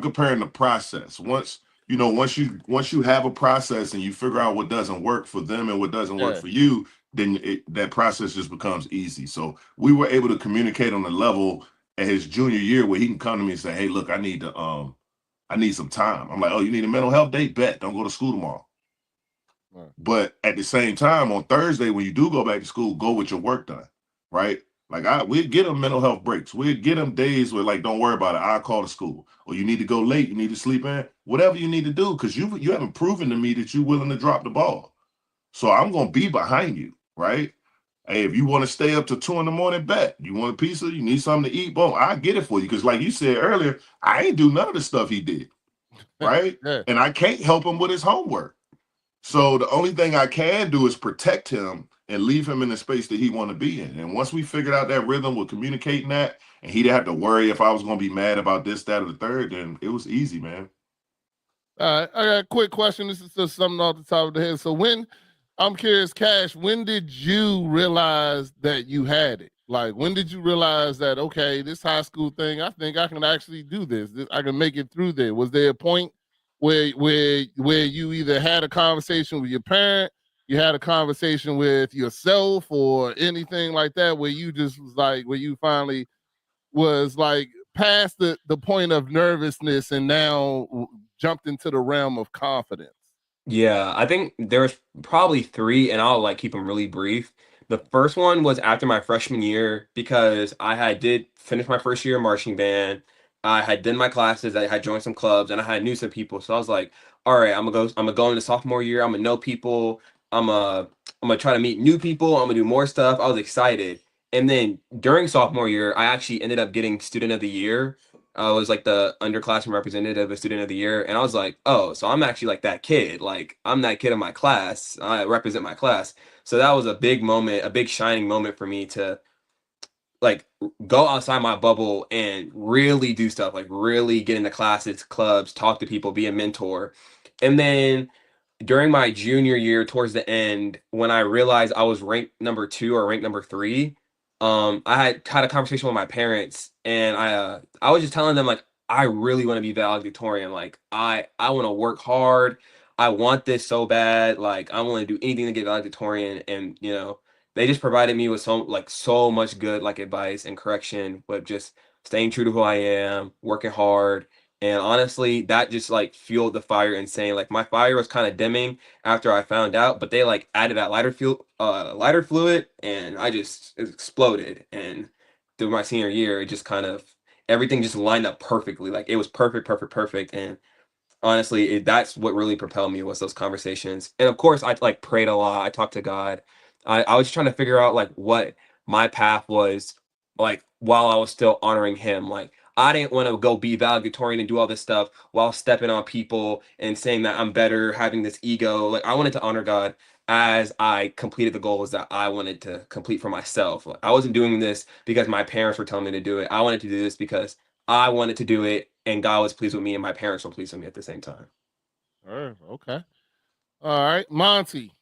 comparing the process. Once you have a process and you figure out what doesn't work for them and what doesn't work for you, then that process just becomes easy. So we were able to communicate on a level at his junior year where he can come to me and say, "Hey, look, I need some time." I'm like, "Oh, you need a mental health day? Bet. Don't go to school tomorrow." Right. But at the same time, on Thursday, when you do go back to school, go with your work done, right? Like we'd get them mental health breaks. We'd get them days where, like, don't worry about it, I'll call the school. Or you need to go late, you need to sleep in, whatever you need to do, because you haven't proven to me that you're willing to drop the ball. So I'm gonna be behind you, right? Hey, if you want to stay up to 2 a.m, bet. You want a pizza, you need something to eat, boom, I get it for you. Because like you said earlier, I ain't do none of the stuff he did, right? And I can't help him with his homework. So the only thing I can do is protect him and leave him in the space that he want to be in. And once we figured out that rhythm with communicating that, and he didn't have to worry if I was going to be mad about this, that, or the third, then it was easy, man. All right, I got a quick question. This is just something off the top of the head. So I'm curious, Cash, when did you realize that you had it? Like, when did you realize that, okay, this high school thing, I think I can actually do this. I can make it through there. Was there a point where you either had a conversation with your parent, you had a conversation with yourself, or anything like that, where you just was like, where you finally was like past the point of nervousness and now jumped into the realm of confidence? Yeah, I think there's probably 3, and I'll like keep them really brief. The first one was after my freshman year because did finish my first year in marching band. I had done my classes, I had joined some clubs, and I had knew some people. So I was like, all right, I'm gonna go into sophomore year, I'm gonna know people, I'm gonna try to meet new people, I'm gonna do more stuff. I was excited. And then during sophomore year, I actually ended up getting student of the year. I was like the underclassmen representative of student of the year. And I was like, oh, so I'm actually like that kid. Like I'm that kid in my class. I represent my class. So that was a big moment, a big shining moment for me to like go outside my bubble and really do stuff, like really get into classes, clubs, talk to people, be a mentor. And then during my junior year, towards the end, when I realized I was ranked number 2 or ranked number 3, I had a conversation with my parents, and I was just telling them like I really want to be valedictorian. Like I want to work hard. I want this so bad. Like I want to do anything to get valedictorian, and they just provided me with so much good like advice and correction, but just staying true to who I am, working hard. And honestly, that just like fueled the fire and saying like my fire was kind of dimming after I found out, but they like added that lighter fluid, and it exploded. And through my senior year, it just kind of everything just lined up perfectly. Like it was perfect, perfect, perfect. And honestly, that's what really propelled me was those conversations. And of course, I like prayed a lot. I talked to God. I was trying to figure out like what my path was like while I was still honoring Him. Like I didn't want to go be valedictorian and do all this stuff while stepping on people and saying that I'm better, having this ego. Like I wanted to honor God as I completed the goals that I wanted to complete for myself. Like, I wasn't doing this because my parents were telling me to do it. I wanted to do this because I wanted to do it, and God was pleased with me, and my parents were pleased with me at the same time. Okay. All right, Monty.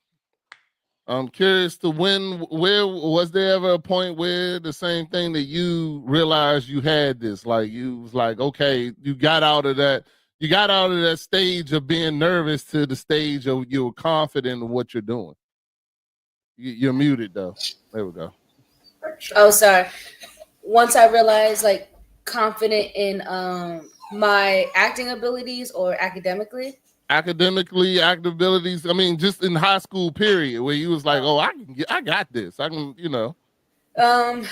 I'm curious to where was there ever a point where the same thing that you realized you had this? Like you was like, okay, you got out of that stage of being nervous to the stage of you were confident in what you're doing. You're muted though. There we go. Oh, sorry. Once I realized like confident in my acting abilities or academically. Academically, active abilities. I mean, just in high school period where you was like, oh, I got this. I can. I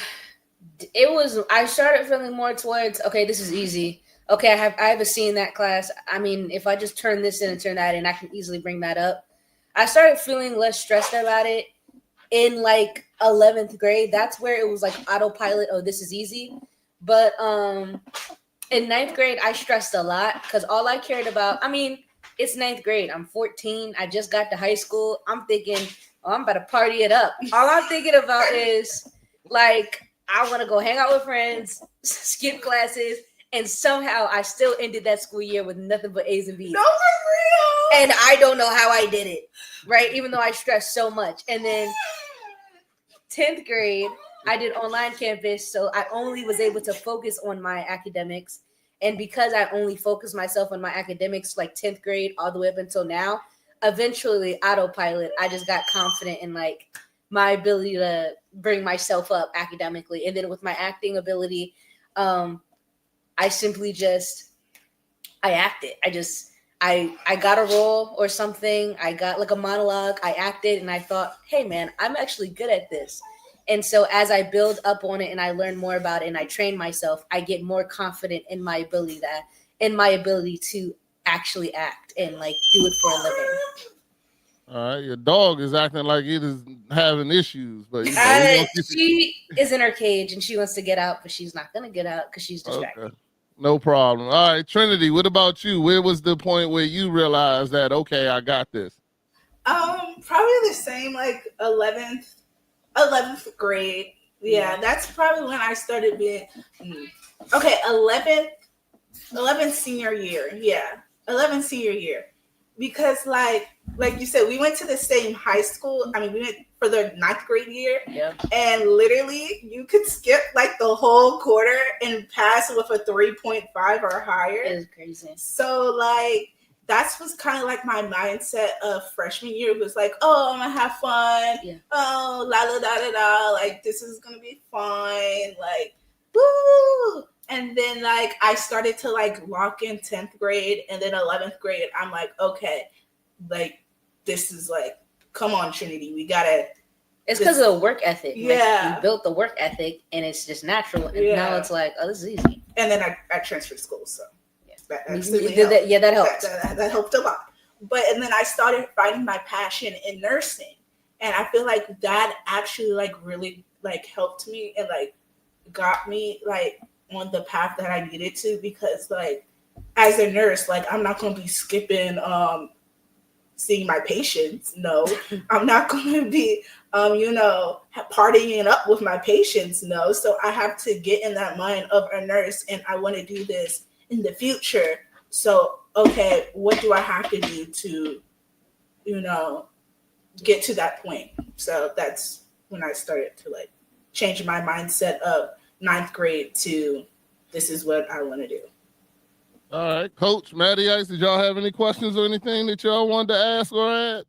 started feeling more towards, okay, this is easy. Okay, I have a C in that class. I mean, if I just turn this in and turn that in, I can easily bring that up. I started feeling less stressed about it in like 11th grade. That's where it was like autopilot. Oh, this is easy. But in 9th grade, I stressed a lot because all I cared about, I mean, it's 9th grade. I'm 14. I just got to high school. I'm thinking, oh, I'm about to party it up. All I'm thinking about is like, I want to go hang out with friends, skip classes, and somehow I still ended that school year with nothing but A's and B's. No, for real. And I don't know how I did it, right? Even though I stressed so much. And then 10th grade, I did online campus, so I only was able to focus on my academics. And because I only focused myself on my academics, like 10th grade all the way up until now, eventually autopilot, I just got confident in like my ability to bring myself up academically. And then with my acting ability, I simply I acted. I got a role or something. I got like a monologue. I acted and I thought, hey man, I'm actually good at this. And so as I build up on it and I learn more about it and I train myself, I get more confident in my ability to actually act and like do it for a living. All right, your dog is acting like it is having issues, but she is in her cage and she wants to get out, but she's not gonna get out because she's distracted. Okay. No problem. All right, Trinity, what about you? Where was the point where you realized that okay, I got this? Probably the same, like 11th grade. Yeah, that's probably when I started being 11th senior year. Yeah, 11th senior year. Because like you said, we went to the same high school. I mean, we went for the 9th grade year. Yeah. And literally you could skip like the whole quarter and pass with a 3.5 or higher. It was crazy. So like that was kind of like my mindset of freshman year. It was like, oh, I'm gonna have fun. Yeah. Oh, la la da da da. Like this is gonna be fun. Like, woo. And then like I started to like lock in 10th grade and then 11th grade. I'm like, okay, like this is like, come on, Trinity, we gotta. It's because of the work ethic. Yeah. Like, you built the work ethic and it's just natural. And now it's like, oh, this is easy. And then I transferred schools, so that helped. That helped a lot. And then I started finding my passion in nursing. And I feel like that actually like really like helped me and like got me like on the path that I needed to, because like as a nurse, like I'm not going to be skipping seeing my patients. No, I'm not going to be partying up with my patients. No, so I have to get in that mind of a nurse, and I want to do this in the future. So okay, what do I have to do to get to that point. So that's when I started to like change my mindset of 9th grade to this is what I want to do. All right, Coach Matty Ice, did y'all have any questions or anything that y'all wanted to ask or add?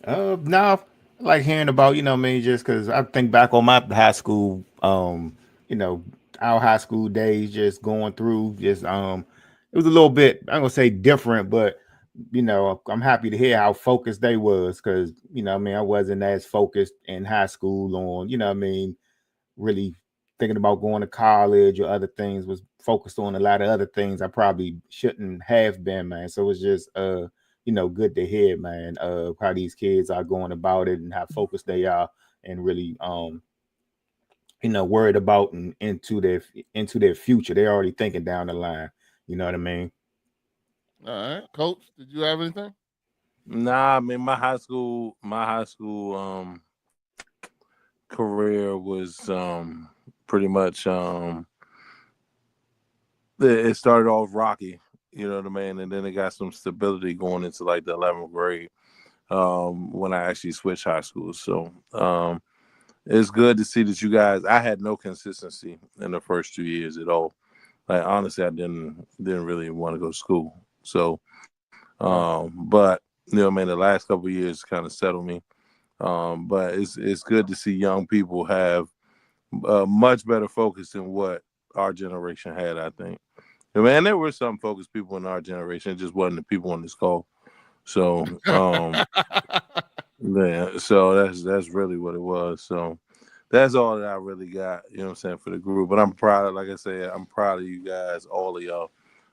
No, I like hearing about, just because I think back on my high school, our high school days, just going through, it was a little bit, I'm gonna say different, but I'm happy to hear how focused they was, because I wasn't as focused in high school on, really thinking about going to college or other things, was focused on a lot of other things I probably shouldn't have been, man. So it's just good to hear, man, how these kids are going about it and how focused they are, and really worried about and into their future. They're already thinking down the line. You know what I mean? All right, Coach, did you have anything? Nah, I mean my high school career was pretty much it started off rocky, you know what I mean, and then it got some stability going into like the 11th grade when I actually switched high schools. So it's good to see that you guys. I had no consistency in the first 2 years at all. Like honestly, I didn't really want to go to school. So, but the last couple of years kind of settled me. But it's good to see young people have much better focus than what our generation had, I think. Man, there were some focused people in our generation. It just wasn't the people on this call. So, yeah, so that's really what it was. So that's all that I really got, for the group. But I'm proud, like I said, I'm proud of you guys, all of y'all,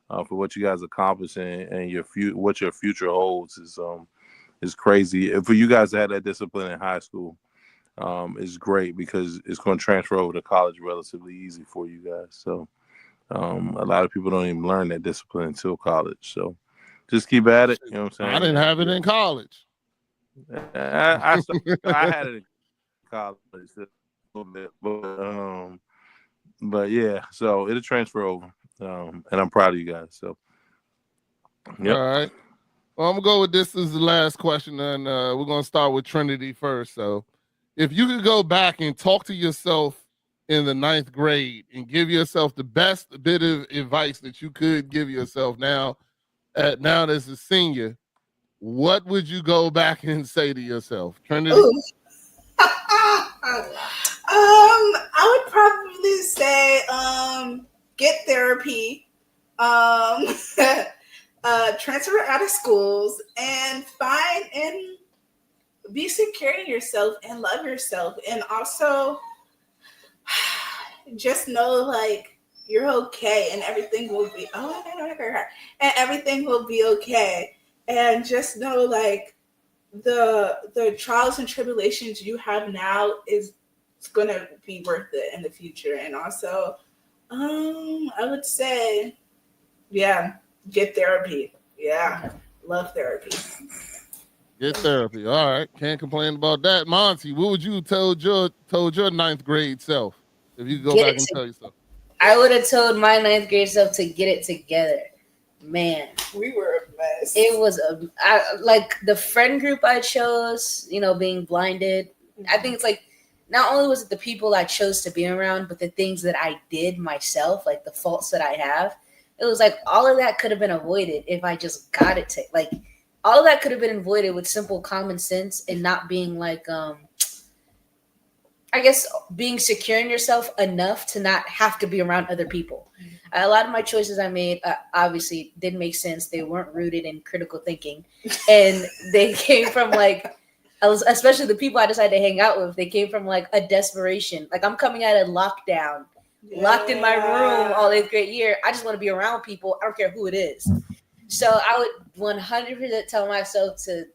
for what you guys accomplishing, and what your future holds is crazy. And for you guys to have that discipline in high school is great, because it's going to transfer over to college relatively easy for you guys. So a lot of people don't even learn that discipline until college. So just keep at it. You know what I'm saying? I didn't have it in college. I had it in college a little bit, but yeah, so it'll transfer over, and I'm proud of you guys. So, yep. All right. Well, I'm gonna go with this as the last question, and we're gonna start with Trinity first. So, if you could go back and talk to yourself in the 9th grade and give yourself the best bit of advice that you could give yourself now as a senior, what would you go back and say to yourself, Trinity? I would probably say get therapy, transfer out of schools, and find and be secure in yourself and love yourself, and also just know like you're okay and everything will be and everything will be okay, and just know like the trials and tribulations you have now is gonna be worth it in the future. And also I would say get therapy. Love therapy. Get therapy. All right, can't complain about that. Monty, what would you told your 9th grade self if you could go back and tell yourself? I would have told my 9th grade self to get it together. Man, we were a mess. It was like the friend group I chose, being blinded. I think it's like not only was it the people I chose to be around, but the things that I did myself, like the faults that I have. It was like all of that could have been avoided if I just got it to like. All of that could have been avoided with simple common sense and not being like, I guess, being secure in yourself enough to not have to be around other people. A lot of my choices I made obviously didn't make sense. They weren't rooted in critical thinking. And they came from like, especially the people I decided to hang out with, they came from like a desperation. Like I'm coming out of lockdown, locked in my room all 8th grade year. I just want to be around people. I don't care who it is. So I would 100% tell myself to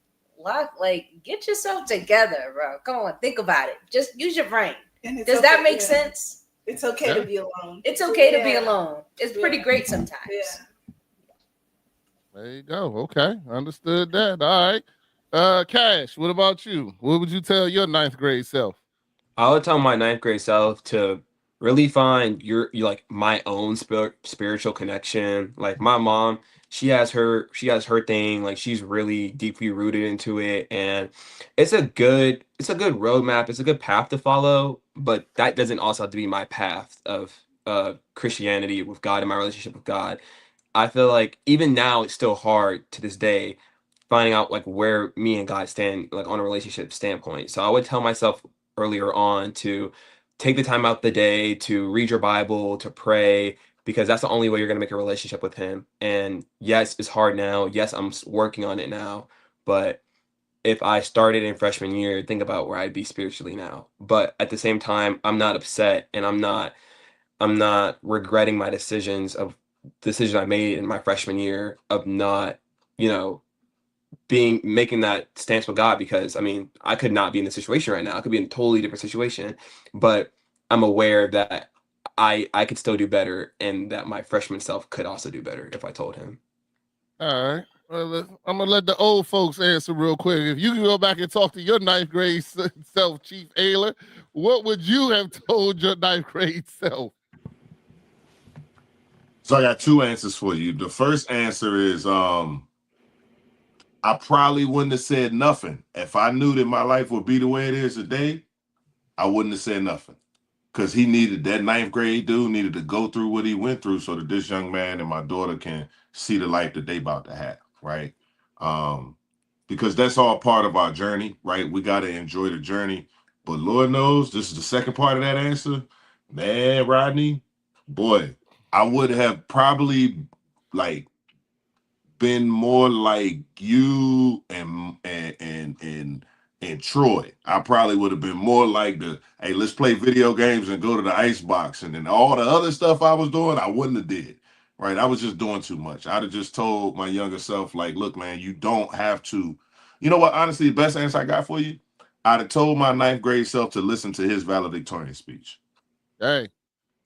get yourself together, bro. Come on, think about it. Just use your brain. Does that make sense? It's okay to be alone. It's okay to be alone. It's pretty great sometimes. Yeah. There you go. Okay, understood that. All right. Cash, what about you? What would you tell your 9th grade self? I would tell my 9th grade self to really find your like my own spiritual connection. Like my mom, she has her thing. Like, she's really deeply rooted into it, and it's a good roadmap. It's a good path to follow, but that doesn't also have to be my path of Christianity with God and my relationship with God. I feel like even now it's still hard to this day finding out like where me and God stand like on a relationship standpoint. So I would tell myself earlier on to take the time out the day to read your Bible, to pray, because that's the only way you're going to make a relationship with him. And yes, it's hard now. Yes, I'm working on it now, but if I started in freshman year, think about where I'd be spiritually now. But at the same time, I'm not upset, and I'm not regretting my decision I made in my freshman year of not, you know, making that stance with God, because I mean, I could not be in this situation right now. I could be in a totally different situation, but I'm aware that I could still do better, and that my freshman self could also do better if I told him. All right. Well, I'm gonna let the old folks answer real quick. If you can go back and talk to your ninth grade self, Chief Aylor, what would you have told your ninth grade self? So I got two answers for you. The first answer is I probably wouldn't have said nothing. If I knew that my life would be the way it is today, I wouldn't have said nothing. Because that ninth grade dude needed to go through what he went through so that this young man and my daughter can see the life that they about to have, right? Because that's all part of our journey, right? We got to enjoy the journey. But Lord knows, this is the second part of that answer. Man, Rodney, boy, I would have probably like been more like you and Troy. I probably would have been more like hey, let's play video games and go to the ice box. And then all the other stuff I was doing, I wouldn't have did. Right. I was just doing too much. I'd have just told my younger self, like, look, man, you don't have to. You know what? Honestly, the best answer I got for you, I'd have told my ninth grade self to listen to his valedictorian speech. Hey.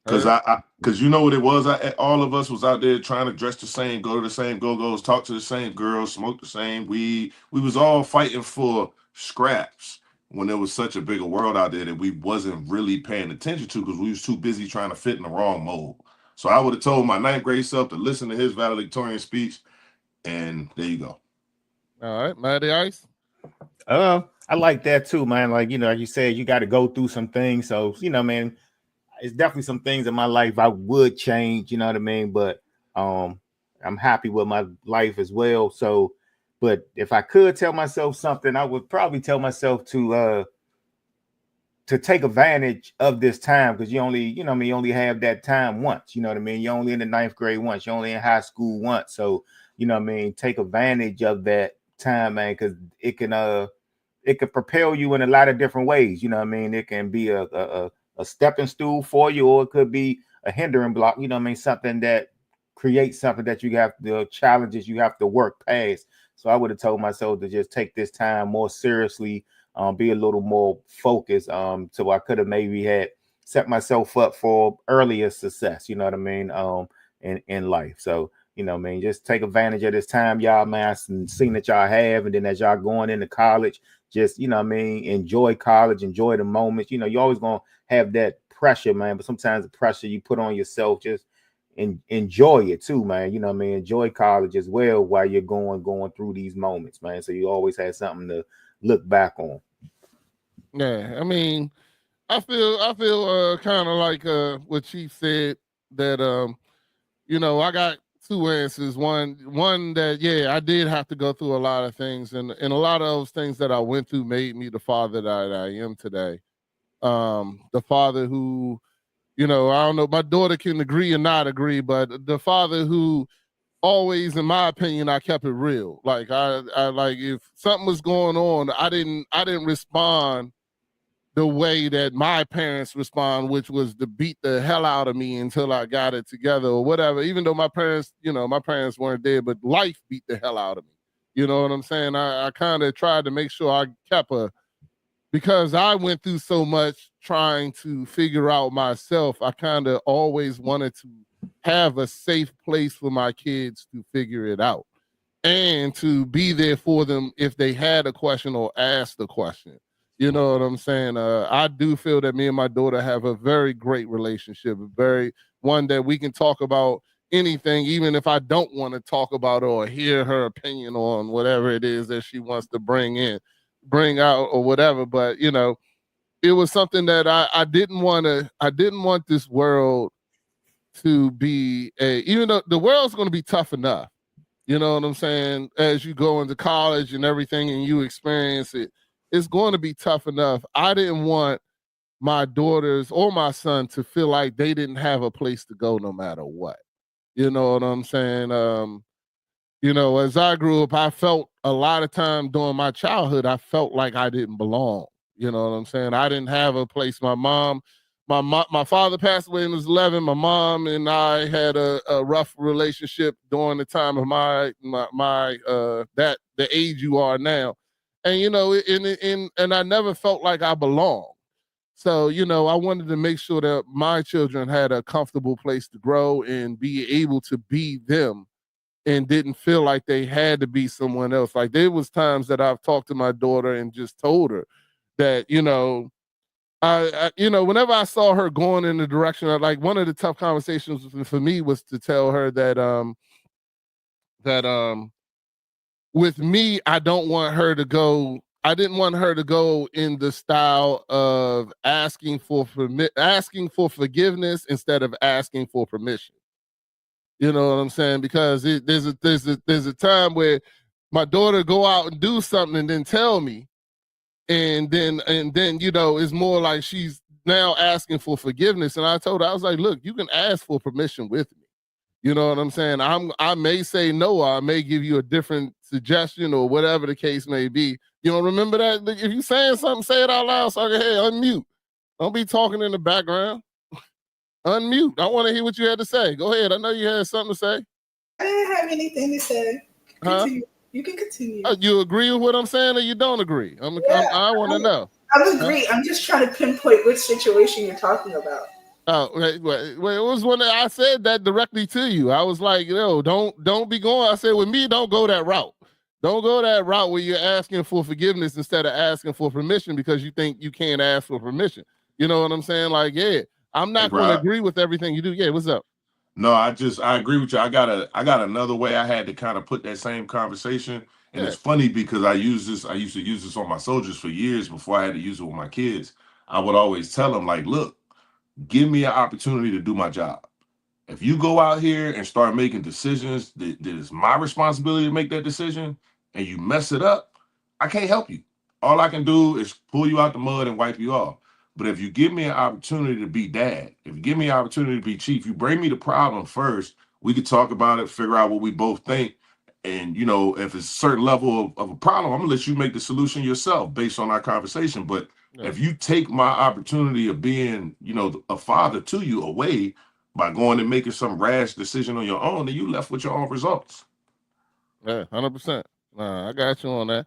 Because you know what it was? All of us was out there trying to dress the same, go to the same go-go's, talk to the same girls, smoke the same weed. We was all fighting for scraps when there was such a bigger world out there that we wasn't really paying attention to because we was too busy trying to fit in the wrong mold. So I would have told my ninth grade self to listen to his valedictorian speech, and there you go. All right, Mighty Ice. I like that too, man. Like, like you said, you got to go through some things. So, man, it's definitely some things in my life I would change, you know what I mean? But I'm happy with my life as well. So, but if I could tell myself something, I would probably tell myself to take advantage of this time, because you only have that time once, you know what I mean? You're only in the ninth grade once, you're only in high school once. So, take advantage of that time, man, because it can propel you in a lot of different ways. You know what I mean? It can be a stepping stool for you, or it could be a hindering block, something that creates something that you have, the challenges you have to work past. So I would have told myself to just take this time more seriously, be a little more focused, so I could have maybe had set myself up for earlier success, you know what I mean, in life. So, just take advantage of this time, y'all, man. I've seen that y'all have, and then as y'all going into college, just, enjoy college, enjoy the moments. You're always going to have that pressure, man, but sometimes the pressure you put on yourself, just enjoy it too, man. Enjoy college as well while you're going through these moments, man. So you always have something to look back on. Yeah, I mean, I feel kind of like what Chief said, that I got two answers. One that, yeah, I did have to go through a lot of things, and a lot of those things that I went through made me the father that I am today. The father who, I don't know, my daughter can agree or not agree, but the father who always, in my opinion, I kept it real. Like I like, if something was going on, I didn't respond the way that my parents respond, which was to beat the hell out of me until I got it together or whatever. Even though my parents weren't there, but life beat the hell out of me. You know what I'm saying? I kind of tried to make sure I kept because I went through so much trying to figure out myself. I kind of always wanted to have a safe place for my kids to figure it out and to be there for them if they had a question or asked a question. You know what I'm saying? I do feel that me and my daughter have a very great relationship, one that we can talk about anything, even if I don't want to talk about or hear her opinion on whatever it is that she wants to bring out or whatever. But it was something that I didn't want this world to be even though the world's going to be tough enough, you know what I'm saying, as you go into college and everything and you experience it, it's going to be tough enough. I didn't want my daughters or my son to feel like they didn't have a place to go no matter what. You know what I'm saying? As I grew up, I felt a lot of time during my childhood, I felt like I didn't belong. You know what I'm saying? I didn't have a place. My father passed away when I was 11. My mom and I had a rough relationship during the time of the age you are now. And, and I never felt like I belonged. So, I wanted to make sure that my children had a comfortable place to grow and be able to be them and didn't feel like they had to be someone else. Like there was times that I've talked to my daughter and just told her that, whenever I saw her going in the direction of, like, one of the tough conversations for me was to tell her that with me, I didn't want her to go in the style of asking for forgiveness instead of asking for permission. You know what I'm saying? Because there's a time where my daughter go out and do something and then tell me, and then it's more like she's now asking for forgiveness. And I told her, I was like, look, you can ask for permission with me. You know what I'm saying? I may say no, or I may give you a different suggestion or whatever the case may be. Remember that? If you saying something, say it out loud. So I can, hey, unmute. Don't be talking in the background. Unmute. I want to hear what you had to say. Go ahead. I know you had something to say. I didn't have anything to say. Continue. Huh? You can continue. You agree with what I'm saying or you don't agree? I want to know. I'm agree. I'm just trying to pinpoint which situation you're talking about. Oh, wait, it was when I said that directly to you. I was like, don't be going. I said, with me, don't go that route. Don't go that route where you're asking for forgiveness instead of asking for permission because you think you can't ask for permission. You know what I'm saying? Like, yeah, I'm not going to agree with everything you do. Yeah, what's up? No, I agree with you. I got another way I had to kind of put that same conversation. And It's funny because I used to use this on my soldiers for years before I had to use it with my kids. I would always tell them, like, look, give me an opportunity to do my job. If you go out here and start making decisions that is my responsibility to make that decision and you mess it up, I can't help you. All I can do is pull you out the mud and wipe you off. But if you give me an opportunity to be dad, if you give me an opportunity to be chief, you bring me the problem first, we could talk about it, figure out what we both think. And, if it's a certain level of a problem, I'm going to let you make the solution yourself based on our conversation. But if you take my opportunity of being, a father to you away by going and making some rash decision on your own, then you left with your own results. Yeah, 100%. I got you on that.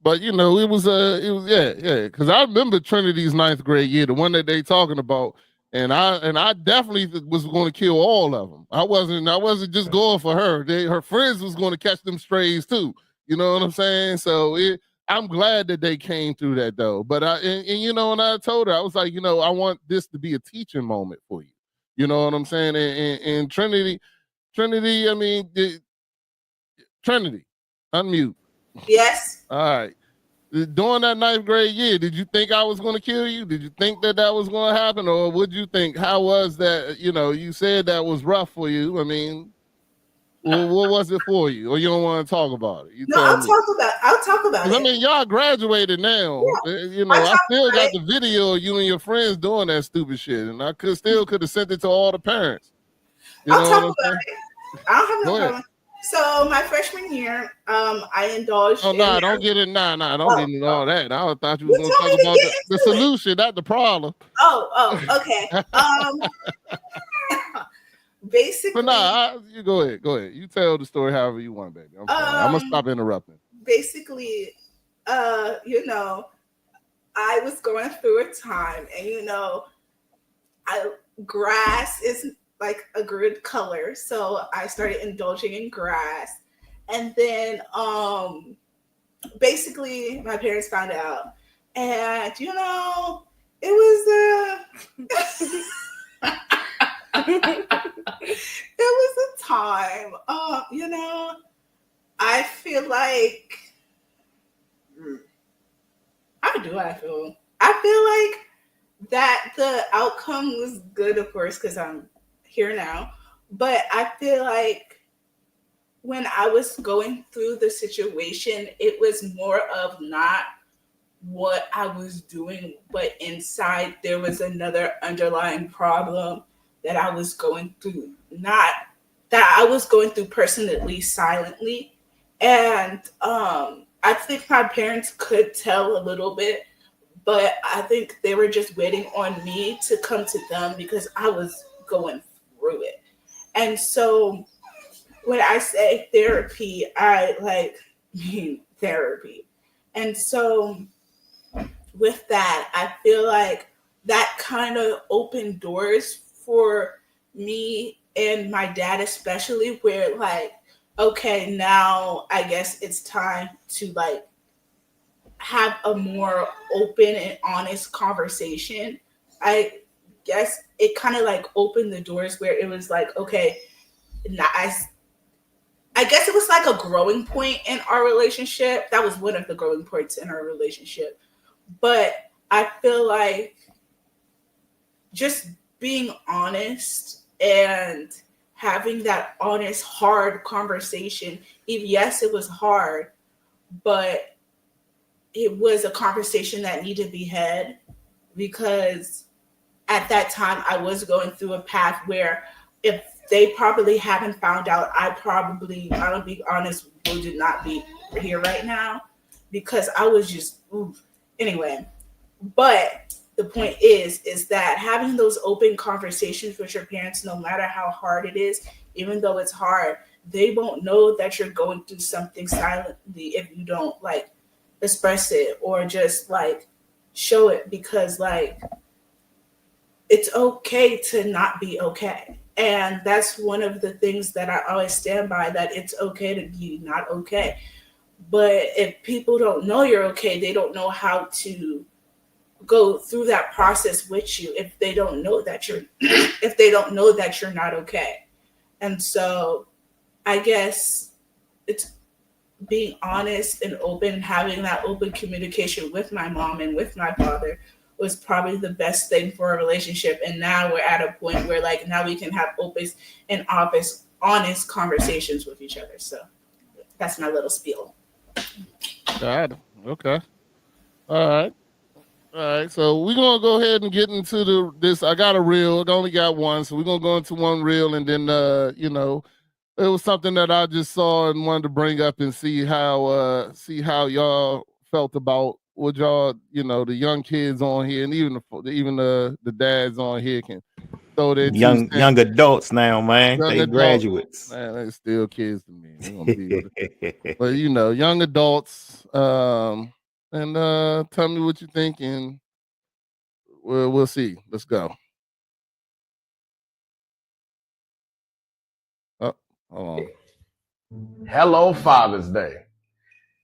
But it was because I remember Trinity's 9th grade year, the one that they talking about, and I definitely was going to kill all of them. I wasn't just going for her. Her friends was going to catch them strays too. You know what I'm saying? So I'm glad that they came through that though. But and I told her, I was like, I want this to be a teaching moment for you. You know what I'm saying? And Trinity, I mean, Trinity, unmute. Yes. All right. During that 9th grade year, did you think I was going to kill you? Did you think that was going to happen? Or would you think, how was that? You said that was rough for you. I mean, what was it for you? Or you don't want to talk about it? I'll talk about it. I mean, y'all graduated now. Yeah, I still got the video of you and your friends doing that stupid shit. And I could have sent it to all the parents. I'll talk about it. I don't have no problem. So my freshman year, I indulged. Oh no, don't get it. Don't get into all that. I thought you was going to talk about the solution, not the problem. Oh, okay. Basically, but you go ahead. You tell the story however you want, baby. I'm gonna stop interrupting. Basically, I was going through a time, and grass is like a good color, so I started indulging in grass, and then basically my parents found out, and it was it was a time, I feel like I feel like that the outcome was good, of course, because I'm here now. But I feel like when I was going through the situation, it was more of not what I was doing, but inside there was another underlying problem that I was going through, not that I was going through personally, silently. And I think my parents could tell a little bit, but I think they were just waiting on me to come to them because I was going through it. And so when I say therapy, I mean therapy. And so with that, I feel like that kind of opened doors for me and my dad, especially, where okay, now I guess it's time to have a more open and honest conversation. I guess it kind of opened the doors where it was okay, I guess it was a growing point in our relationship. That was one of the growing points in our relationship. But I feel like just being honest and having that honest, hard conversation, yes, it was hard, but it was a conversation that needed to be had, because at that time I was going through a path where if they probably haven't found out, I'll be honest, would not be here right now, because I was just, anyway. But the point is that having those open conversations with your parents, no matter how hard it is, even though it's hard, they won't know that you're going through something silently if you don't express it or just show it, because it's okay to not be okay. And that's one of the things that I always stand by, that it's okay to be not okay. But if people don't know you're okay, they don't know how to go through that process with you if they don't know that you're if they don't know that you're not okay. And so I guess it's being honest and open, having that open communication with my mom and with my father was probably the best thing for a relationship. And now we're at a point where now we can have open and honest conversations with each other. So that's my little spiel. God, okay. All right, so we're gonna go ahead and get into this. I got a reel. I only got one, so we're gonna go into one reel, and then it was something that I just saw and wanted to bring up and see how y'all felt about what y'all, the young kids on here, and even the dads on here can throw their young adults now, man. Young they adults, graduates. Man, they're still kids to me. They're gonna be with it. But young adults. And tell me what you think, and we'll see. Let's go. Oh, hold on. Hello, Father's Day.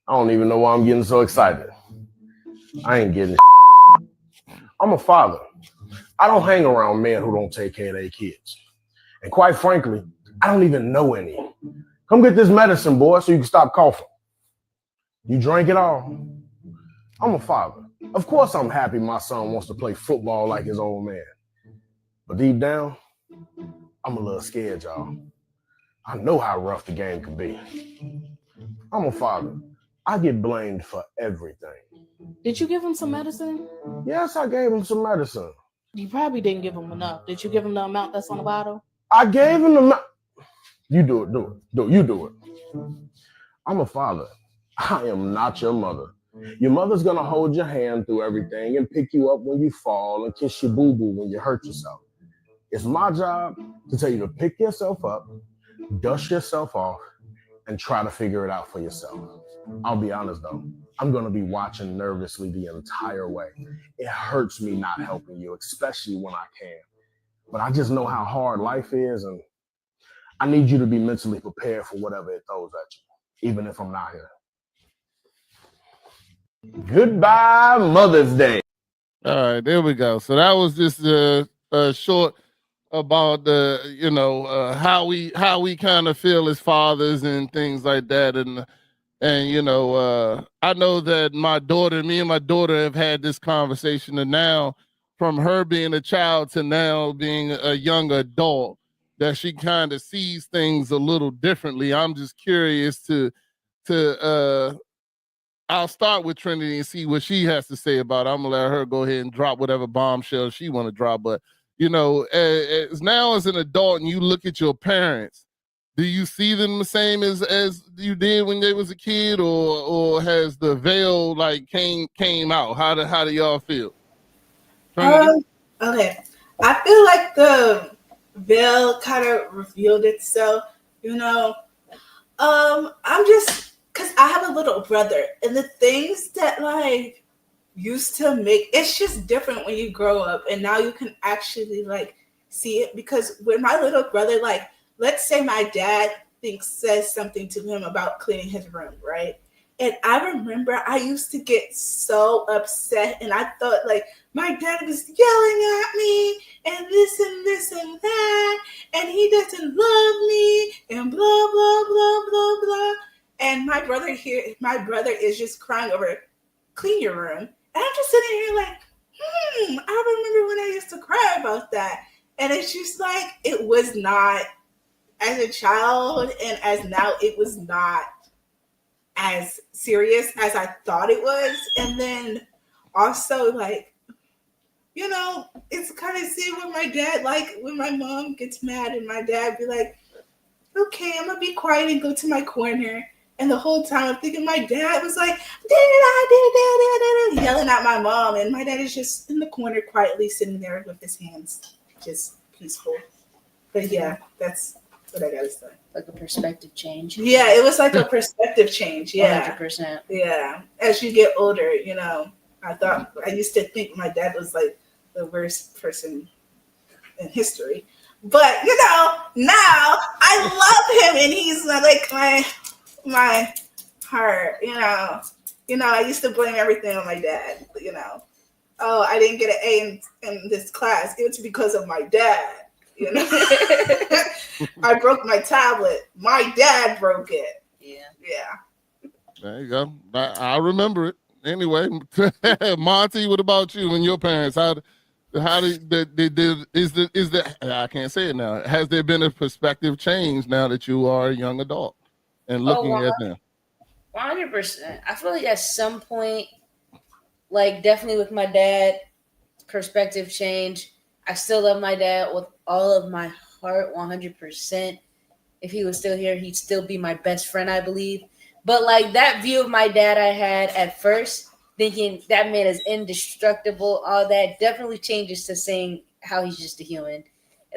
I don't even know why I'm getting so excited. I ain't getting I'm a father. I don't hang around men who don't take care of their kids. And quite frankly, I don't even know any. Come get this medicine, boy, so you can stop coughing. You drank it all? I'm a father. Of course I'm happy my son wants to play football like his old man. But deep down, I'm a little scared, y'all. I know how rough the game can be. I'm a father. I get blamed for everything. Did you give him some medicine? Yes, I gave him some medicine. You probably didn't give him enough. Did you give him the amount that's on the bottle? I gave him the amount. You do it. You do it. I'm a father. I am not your mother. Your mother's going to hold your hand through everything and pick you up when you fall and kiss your boo-boo when you hurt yourself. It's my job to tell you to pick yourself up, dust yourself off, and try to figure it out for yourself. I'll be honest, though. I'm going to be watching nervously the entire way. It hurts me not helping you, especially when I can. But I just know how hard life is, and I need you to be mentally prepared for whatever it throws at you, even if I'm not here. Goodbye, Mother's Day. All right, there we go. So that was just a short about the how we kind of feel as fathers and things like that, and I know that me and my daughter have had this conversation, and now from her being a child to now being a young adult, that she kind of sees things a little differently. I'm just curious to I'll start with Trinity and see what she has to say about it. I'm gonna let her go ahead and drop whatever bombshell she want to drop. But as now as an adult and you look at your parents, do you see them the same as you did when they was a kid, or has the veil like came out? How do y'all feel? Trinity? Okay. I feel like the veil kind of revealed itself, I'm just because I have a little brother, and the things that like used to make it's just different when you grow up, and now you can actually like see it. Because when my little brother, like, let's say my dad says something to him about cleaning his room, right? And I remember I used to get so upset, and I thought like my dad was yelling at me and this and that, and he doesn't love me and blah blah blah blah blah. And my brother is just crying over clean your room. And I'm just sitting here like, I remember when I used to cry about that. And it's just like, it was not, as a child and as now, it was not as serious as I thought it was. And then also like, it's kind of see when my dad, like when my mom gets mad and my dad be like, okay, I'm gonna be quiet and go to my corner. And the whole time I'm thinking my dad was like, yelling at my mom. And my dad is just in the corner quietly sitting there with his hands just peaceful. But yeah, that's what I gotta say. Like a perspective change. Yeah, it was like a perspective change. Yeah. 100%. Yeah. As you get older, I used to think my dad was like the worst person in history. But, now I love him and he's like my heart, I used to blame everything on my dad, oh, I didn't get an A in this class. It's because of my dad, I broke my tablet. My dad broke it. Yeah. There you go. I remember it. Anyway, Monty, what about you and your parents? How is the I can't say it now. Has there been a perspective change now that you are a young adult and looking at them? 100%. I feel like at some point, like definitely with my dad, perspective change. I still love my dad with all of my heart, 100%. If he was still here, he'd still be my best friend, I believe. But like that view of my dad I had at first, thinking that man is indestructible, all that definitely changes to saying how he's just a human.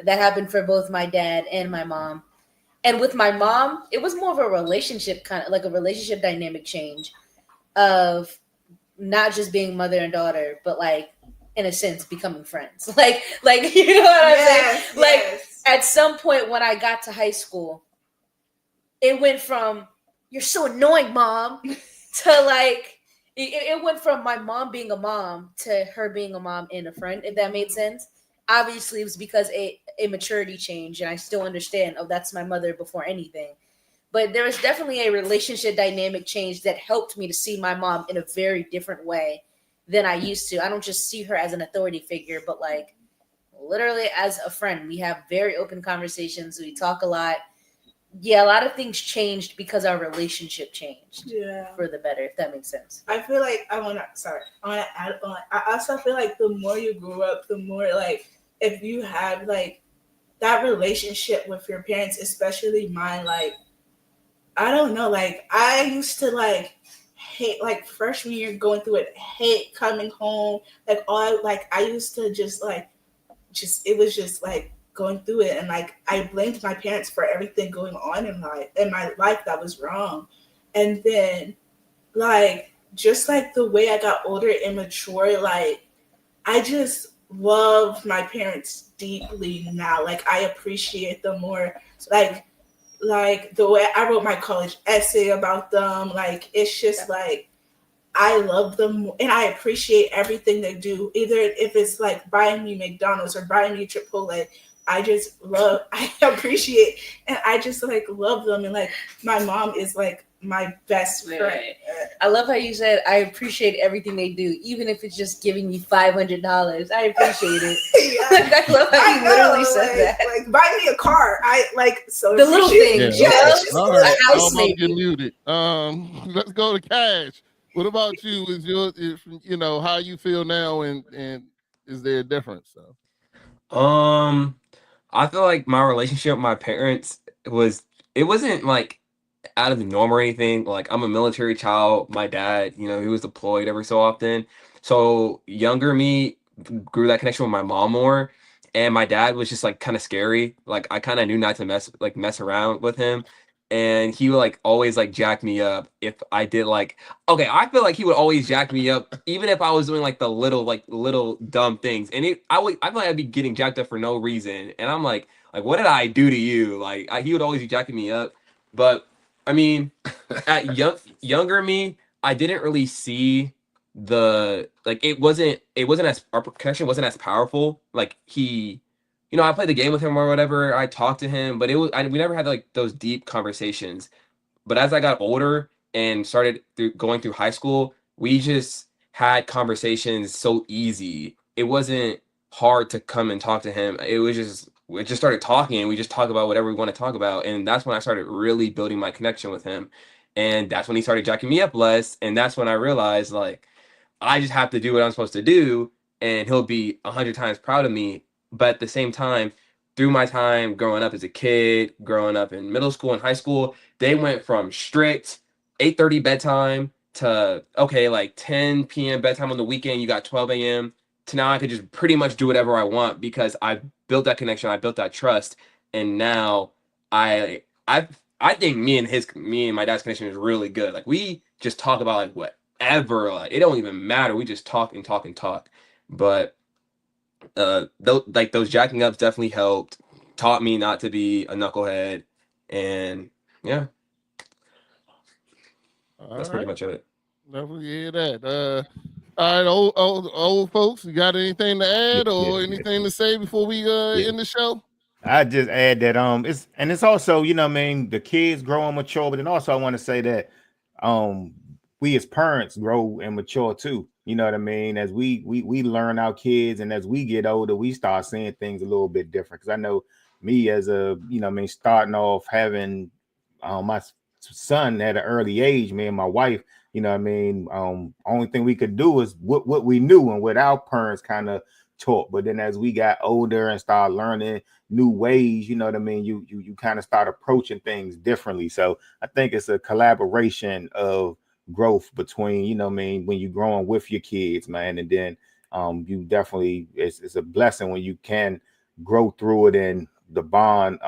That happened for both my dad and my mom. And with my mom, it was more of a relationship, kind of like a relationship dynamic change of not just being mother and daughter, but like in a sense becoming friends. Like you know what I'm saying? Like at some point when I got to high school, it went from "you're so annoying, mom" to like it went from my mom being a mom to her being a mom and a friend, if that made sense. Obviously, it was because a maturity change, and I still understand, oh, that's my mother before anything. But there was definitely a relationship dynamic change that helped me to see my mom in a very different way than I used to. I don't just see her as an authority figure, but like literally as a friend. We have very open conversations. We talk a lot. Yeah, a lot of things changed because our relationship changed for the better, if that makes sense. I feel like I want to add on. I also feel like the more you grow up, the more like if you have like that relationship with your parents, especially mine, like I don't know, like I used to like hate like freshman year going through it, hate coming home, like I used to just it was just like going through it, and like I blamed my parents for everything going on in my life that was wrong. And then like just like the way I got older and mature, like I just love my parents deeply now. Like I appreciate them more. Like the way I wrote my college essay about them, like it's just like I love them and I appreciate everything they do. Either if it's like buying me McDonald's or buying me Chipotle, I appreciate, and I just like love them. And like my mom is like my best friend. I love how you said, I appreciate everything they do, even if it's just giving you $500. I appreciate it. Yeah. I love how you literally said that. Like, buy me a car. I like so the little things. Yeah. Yes. All right. A I'm house about to get maybe. muted. Let's go to Cash. What about you? Is you know, how you feel now, and is there a difference? So I feel like my relationship with my parents it wasn't like out of the norm or anything. Like, I'm a military child. My dad, he was deployed every so often. So younger me grew that connection with my mom more. And my dad was just like kind of scary. Like, I kind of knew not to mess around with him. And he would like always like jack me up if I did like, okay, I feel like he would always jack me up even if I was doing like the little dumb things. And I feel like I'd be getting jacked up for no reason. And I'm like what did I do to you? Like, he would always be jacking me up. But I mean, at younger me, I didn't really see it wasn't as, our connection wasn't as powerful. Like, I played the game with him or whatever. I talked to him, but we never had like those deep conversations. But as I got older and started going through high school, we just had conversations so easy. It wasn't hard to come and talk to him. We just started talking, and we just talk about whatever we want to talk about. And that's when I started really building my connection with him. And that's when he started jacking me up less. And that's when I realized, like, I just have to do what I'm supposed to do, and he'll be 100 times proud of me. But at the same time, through my time growing up as a kid, growing up in middle school and high school, they went from strict 8:30 bedtime to, okay, like 10 p.m. bedtime on the weekend, you got 12 a.m. to now I could just pretty much do whatever I want because I've built that connection, I built that trust, and now I think me and my dad's connection is really good. Like, we just talk about like whatever, like, it don't even matter. We just talk and talk and talk. But those jacking ups definitely helped, taught me not to be a knucklehead, and yeah, that's pretty much it. Definitely hear that. All right, old folks, you got anything to add or anything to say before we end the show? I just add that it's also, the kids grow and mature, but then also I want to say that we as parents grow and mature too. You know what I mean? As we learn our kids, and as we get older, we start seeing things a little bit different. Because I know me as starting off having my son at an early age, me and my wife, only thing we could do is what we knew and what our parents kind of taught. But then as we got older and started learning new ways, you kind of start approaching things differently. So I think it's a collaboration of growth between, when you're growing with your kids, man. And then you definitely, it's a blessing when you can grow through it, and the bond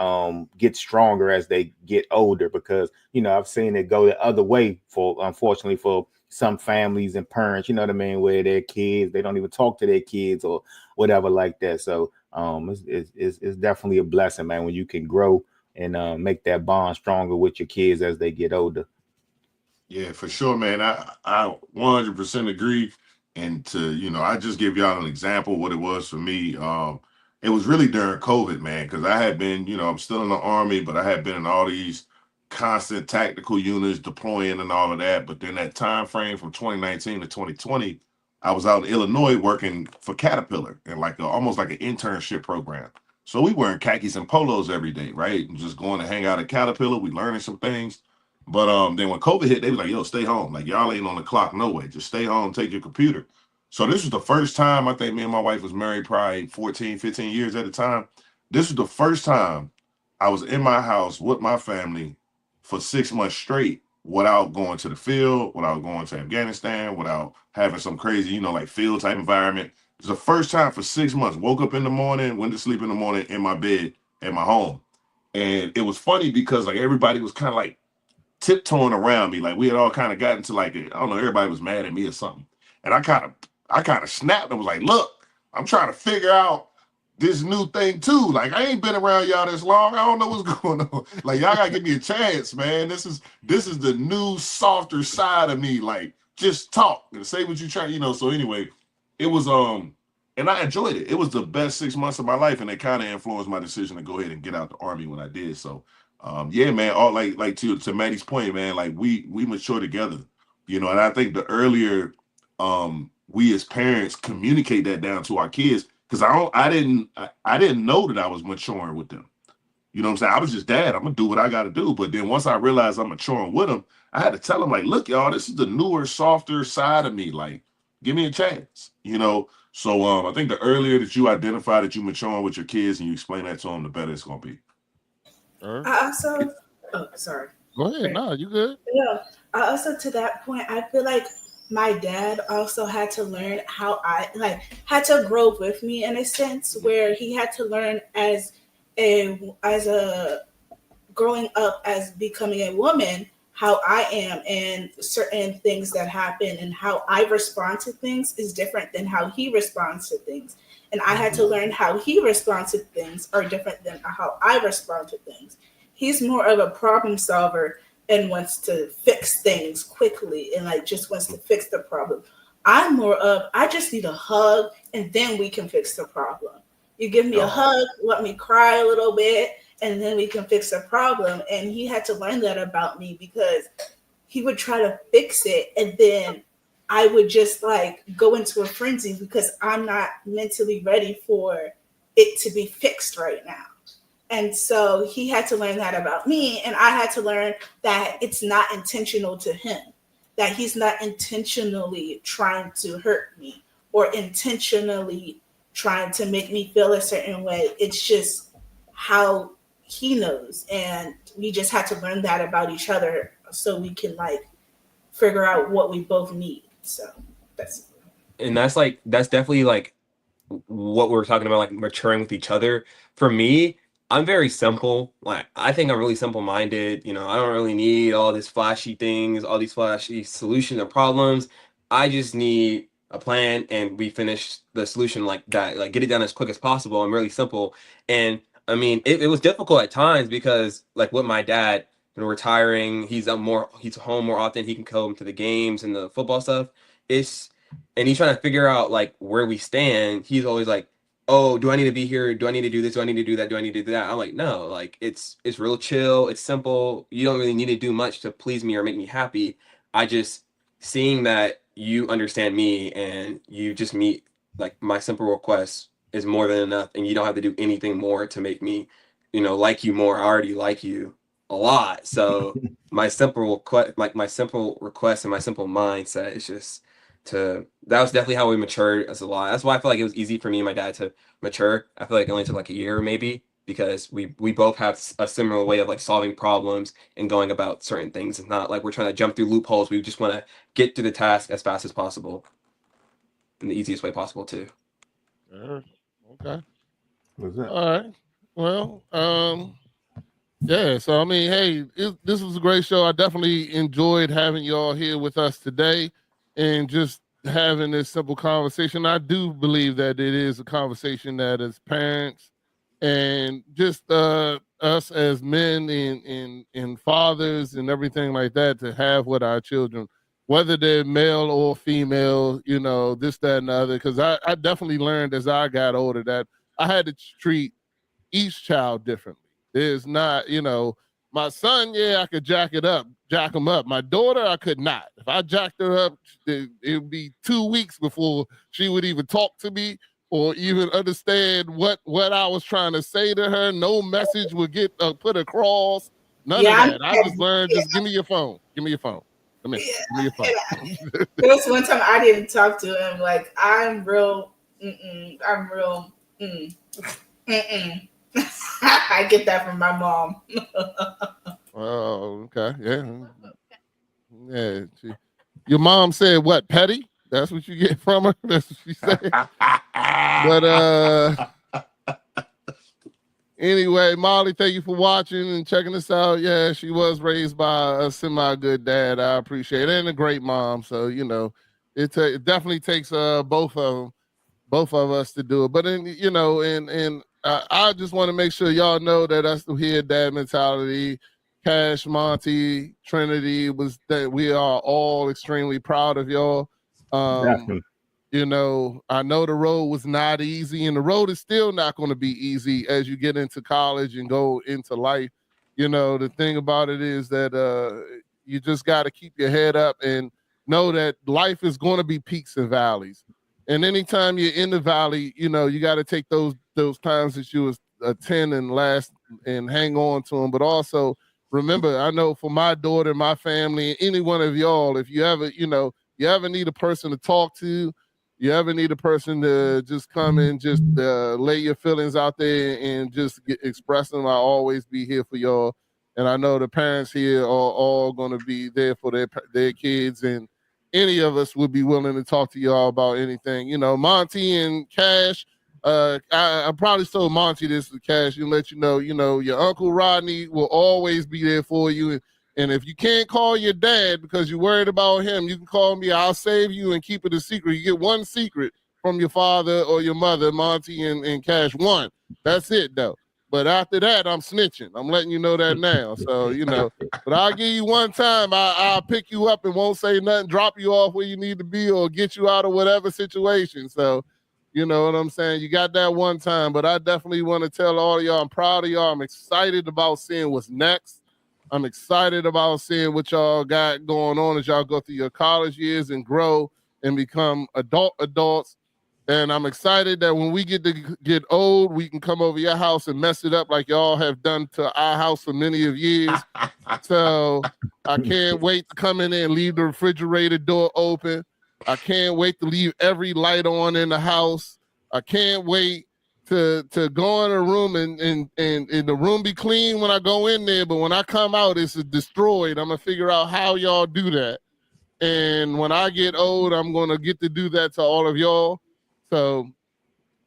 gets stronger as they get older, because I've seen it go the other way unfortunately for some families and parents, where their kids, they don't even talk to their kids or whatever like that. So it's definitely a blessing, man, when you can grow and make that bond stronger with your kids as they get older. Yeah, for sure, man. I 100% agree. And I just give y'all an example of what it was for me. It was really during COVID, man, because I had been, I'm still in the Army, but I had been in all these constant tactical units deploying and all of that. But then that time frame from 2019 to 2020, I was out in Illinois working for Caterpillar and almost like an internship program. So we wearing khakis and polos every day, right? And just going to hang out at Caterpillar. We learning some things. But then when COVID hit, they was like, yo, stay home. Like, y'all ain't on the clock, no way. Just stay home, take your computer. So this was the first time, I think me and my wife was married probably 14, 15 years at a time. This was the first time I was in my house with my family for 6 months straight without going to the field, without going to Afghanistan, without having some crazy, like field type environment. It was the first time for 6 months. Woke up in the morning, went to sleep in the morning in my bed at my home. And it was funny because like everybody was kind of like tiptoeing around me. Like we had all kind of gotten to like, I don't know, everybody was mad at me or something. And I kind of snapped and was like, look, I'm trying to figure out this new thing too. Like, I ain't been around y'all this long. I don't know what's going on. Like, y'all gotta give me a chance, man. This is the new softer side of me. Like, just talk and say what you try, So anyway, it was and and I enjoyed it. It was the best 6 months of my life, and it kind of influenced my decision to go ahead and get out the Army when I did. So, yeah, man, all like to Maddie's point, man, like we mature together, you know, and I think the earlier we as parents communicate that down to our kids, because I didn't know that I was maturing with them. You know what I'm saying? I was just dad. I'm gonna do what I got to do. But then once I realized I'm maturing with them, I had to tell them like, look, y'all, this is the newer, softer side of me. Like, give me a chance. You know. So I think the earlier that you identify that you're maturing with your kids and you explain that to them, the better it's gonna be. I also, oh, sorry. Go ahead. No, you good. Yeah. I also, to that point, I feel like my dad also had to learn how had to grow with me in a sense where he had to learn as a growing up as becoming a woman, how I am and certain things that happen and how I respond to things is different than how he responds to things. And I had to learn how he responds to things are different than how I respond to things. He's more of a problem solver and wants to fix things quickly and like just wants to fix the problem. I'm more of, I just need a hug and then we can fix the problem. You give me a hug, let me cry a little bit, and then we can fix the problem. And he had to learn that about me because he would try to fix it and then I would just like go into a frenzy because I'm not mentally ready for it to be fixed right now. And so he had to learn that about me. And I had to learn that it's not intentional to him, that he's not intentionally trying to hurt me or intentionally trying to make me feel a certain way. It's just how he knows. And we just had to learn that about each other so we can like figure out what we both need. So that's definitely like what we're talking about, like maturing with each other. For me, I'm very simple. Like I think I'm really simple-minded. You know, I don't really need all these flashy things, all these flashy solutions or problems. I just need a plan and we finish the solution like that, like get it done as quick as possible. I'm really simple. And I mean, it was difficult at times because like with my dad, retiring, he's home more often. He can come to the games and the football stuff. And he's trying to figure out like where we stand. He's always like, oh, do I need to be here? Do I need to do this? Do I need to do that? Do I need to do that? I'm like, no, like it's real chill. It's simple. You don't really need to do much to please me or make me happy. I just seeing that you understand me and you just meet like my simple requests is more than enough. And you don't have to do anything more to make me, like you more. I already like you a lot. So my simple request and my simple mindset is just that was definitely how we matured as a lot. That's why I feel like it was easy for me and my dad to mature. I feel like it only took like a year maybe because we both have a similar way of like solving problems and going about certain things. It's not like we're trying to jump through loopholes. We just want to get through the task as fast as possible in the easiest way possible too. Okay. All right. Well, yeah. So I mean, hey, this was a great show. I definitely enjoyed having y'all here with us today and just having this simple conversation. I do believe that it is a conversation that as parents and just us as men and fathers and everything like that to have with our children, whether they're male or female, this, that, and the other. Because I definitely learned as I got older that I had to treat each child differently. There's not, my son, yeah, I could jack him up. My daughter, I could not. If I jacked her up, it would be 2 weeks before she would even talk to me or even understand what I was trying to say to her. No message would get put across. None of that. I just learned, just give me your phone. Give me your phone. Come here. Give me your phone. There was one time I didn't talk to him. Like, I'm real, I get that from my mom. Oh, okay. Yeah. Yeah. Your mom said what, petty? That's what you get from her? That's what she said. But anyway, Molly, thank you for watching and checking us out. Yeah, she was raised by a semi-good dad. I appreciate it. And a great mom. So, it definitely takes both of us to do it. But I just want to make sure y'all know that us here at Dad Mentality, Kash, Monty, Trinity, was that we are all extremely proud of y'all. You know, I know the road was not easy, and the road is still not going to be easy as you get into college and go into life. You know, the thing about it is that you just got to keep your head up and know that life is going to be peaks and valleys. And anytime you're in the valley, you know, you got to take those times that you was attend and last and hang on to them. But also remember, I know for my daughter, my family, any one of y'all, if you ever, you ever need a person to talk to, you ever need a person to just come and just lay your feelings out there and just express them, I'll always be here for y'all. And I know the parents here are all going to be there for their kids, and any of us would be willing to talk to y'all about anything. You know, Monty and Cash, I probably told Monty this to Cash and let you know, your Uncle Rodney will always be there for you. And if you can't call your dad because you're worried about him, you can call me. I'll save you and keep it a secret. You get one secret from your father or your mother, Monty and Cash. One. That's it, though. But after that, I'm snitching. I'm letting you know that now. So, but I'll give you one time. I'll pick you up and won't say nothing, drop you off where you need to be or get you out of whatever situation. So, you know what I'm saying? You got that one time. But I definitely want to tell all of y'all, I'm proud of y'all. I'm excited about seeing what's next. I'm excited about seeing what y'all got going on as y'all go through your college years and grow and become adults. And I'm excited that when we get old, we can come over your house and mess it up like y'all have done to our house for many of years. So I can't wait to come in there and leave the refrigerator door open. I can't wait to leave every light on in the house. I can't wait to go in a room and the room be clean when I go in there, but when I come out, it's destroyed. I'm gonna figure out how y'all do that. And when I get old, I'm gonna get to do that to all of y'all. So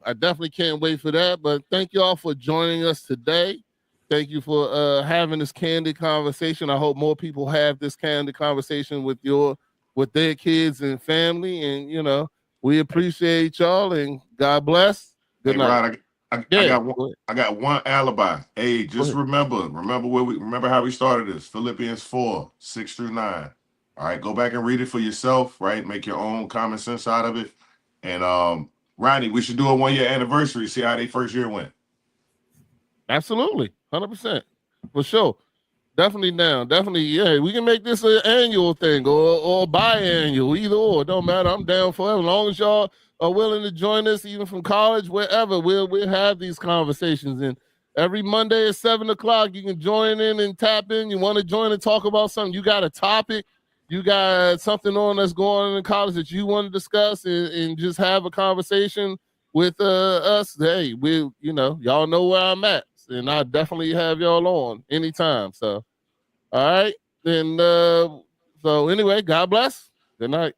I definitely can't wait for that. But thank y'all for joining us today. Thank you for having this candid conversation. I hope more people have this candid conversation with their kids and family. And we appreciate y'all and God bless. Good night. Rod, I got one alibi. Hey, just remember how we started this. Philippians 4, 6-9. All right, go back and read it for yourself, right? Make your own common sense out of it. And Rodney, we should do a 1-year anniversary, see how they first year went. Absolutely, 100%. For sure. Definitely down. Definitely, yeah. We can make this an annual thing or biannual, either or. It don't matter. I'm down for it. As long as y'all are willing to join us, even from college, wherever, we'll have these conversations. And every Monday at 7:00, you can join in and tap in. You want to join and talk about something. You got a topic. You got something on that's going on in college that you want to discuss and just have a conversation with us. Hey, y'all know where I'm at. And I definitely have y'all on anytime. So, all right. And so anyway, God bless. Good night.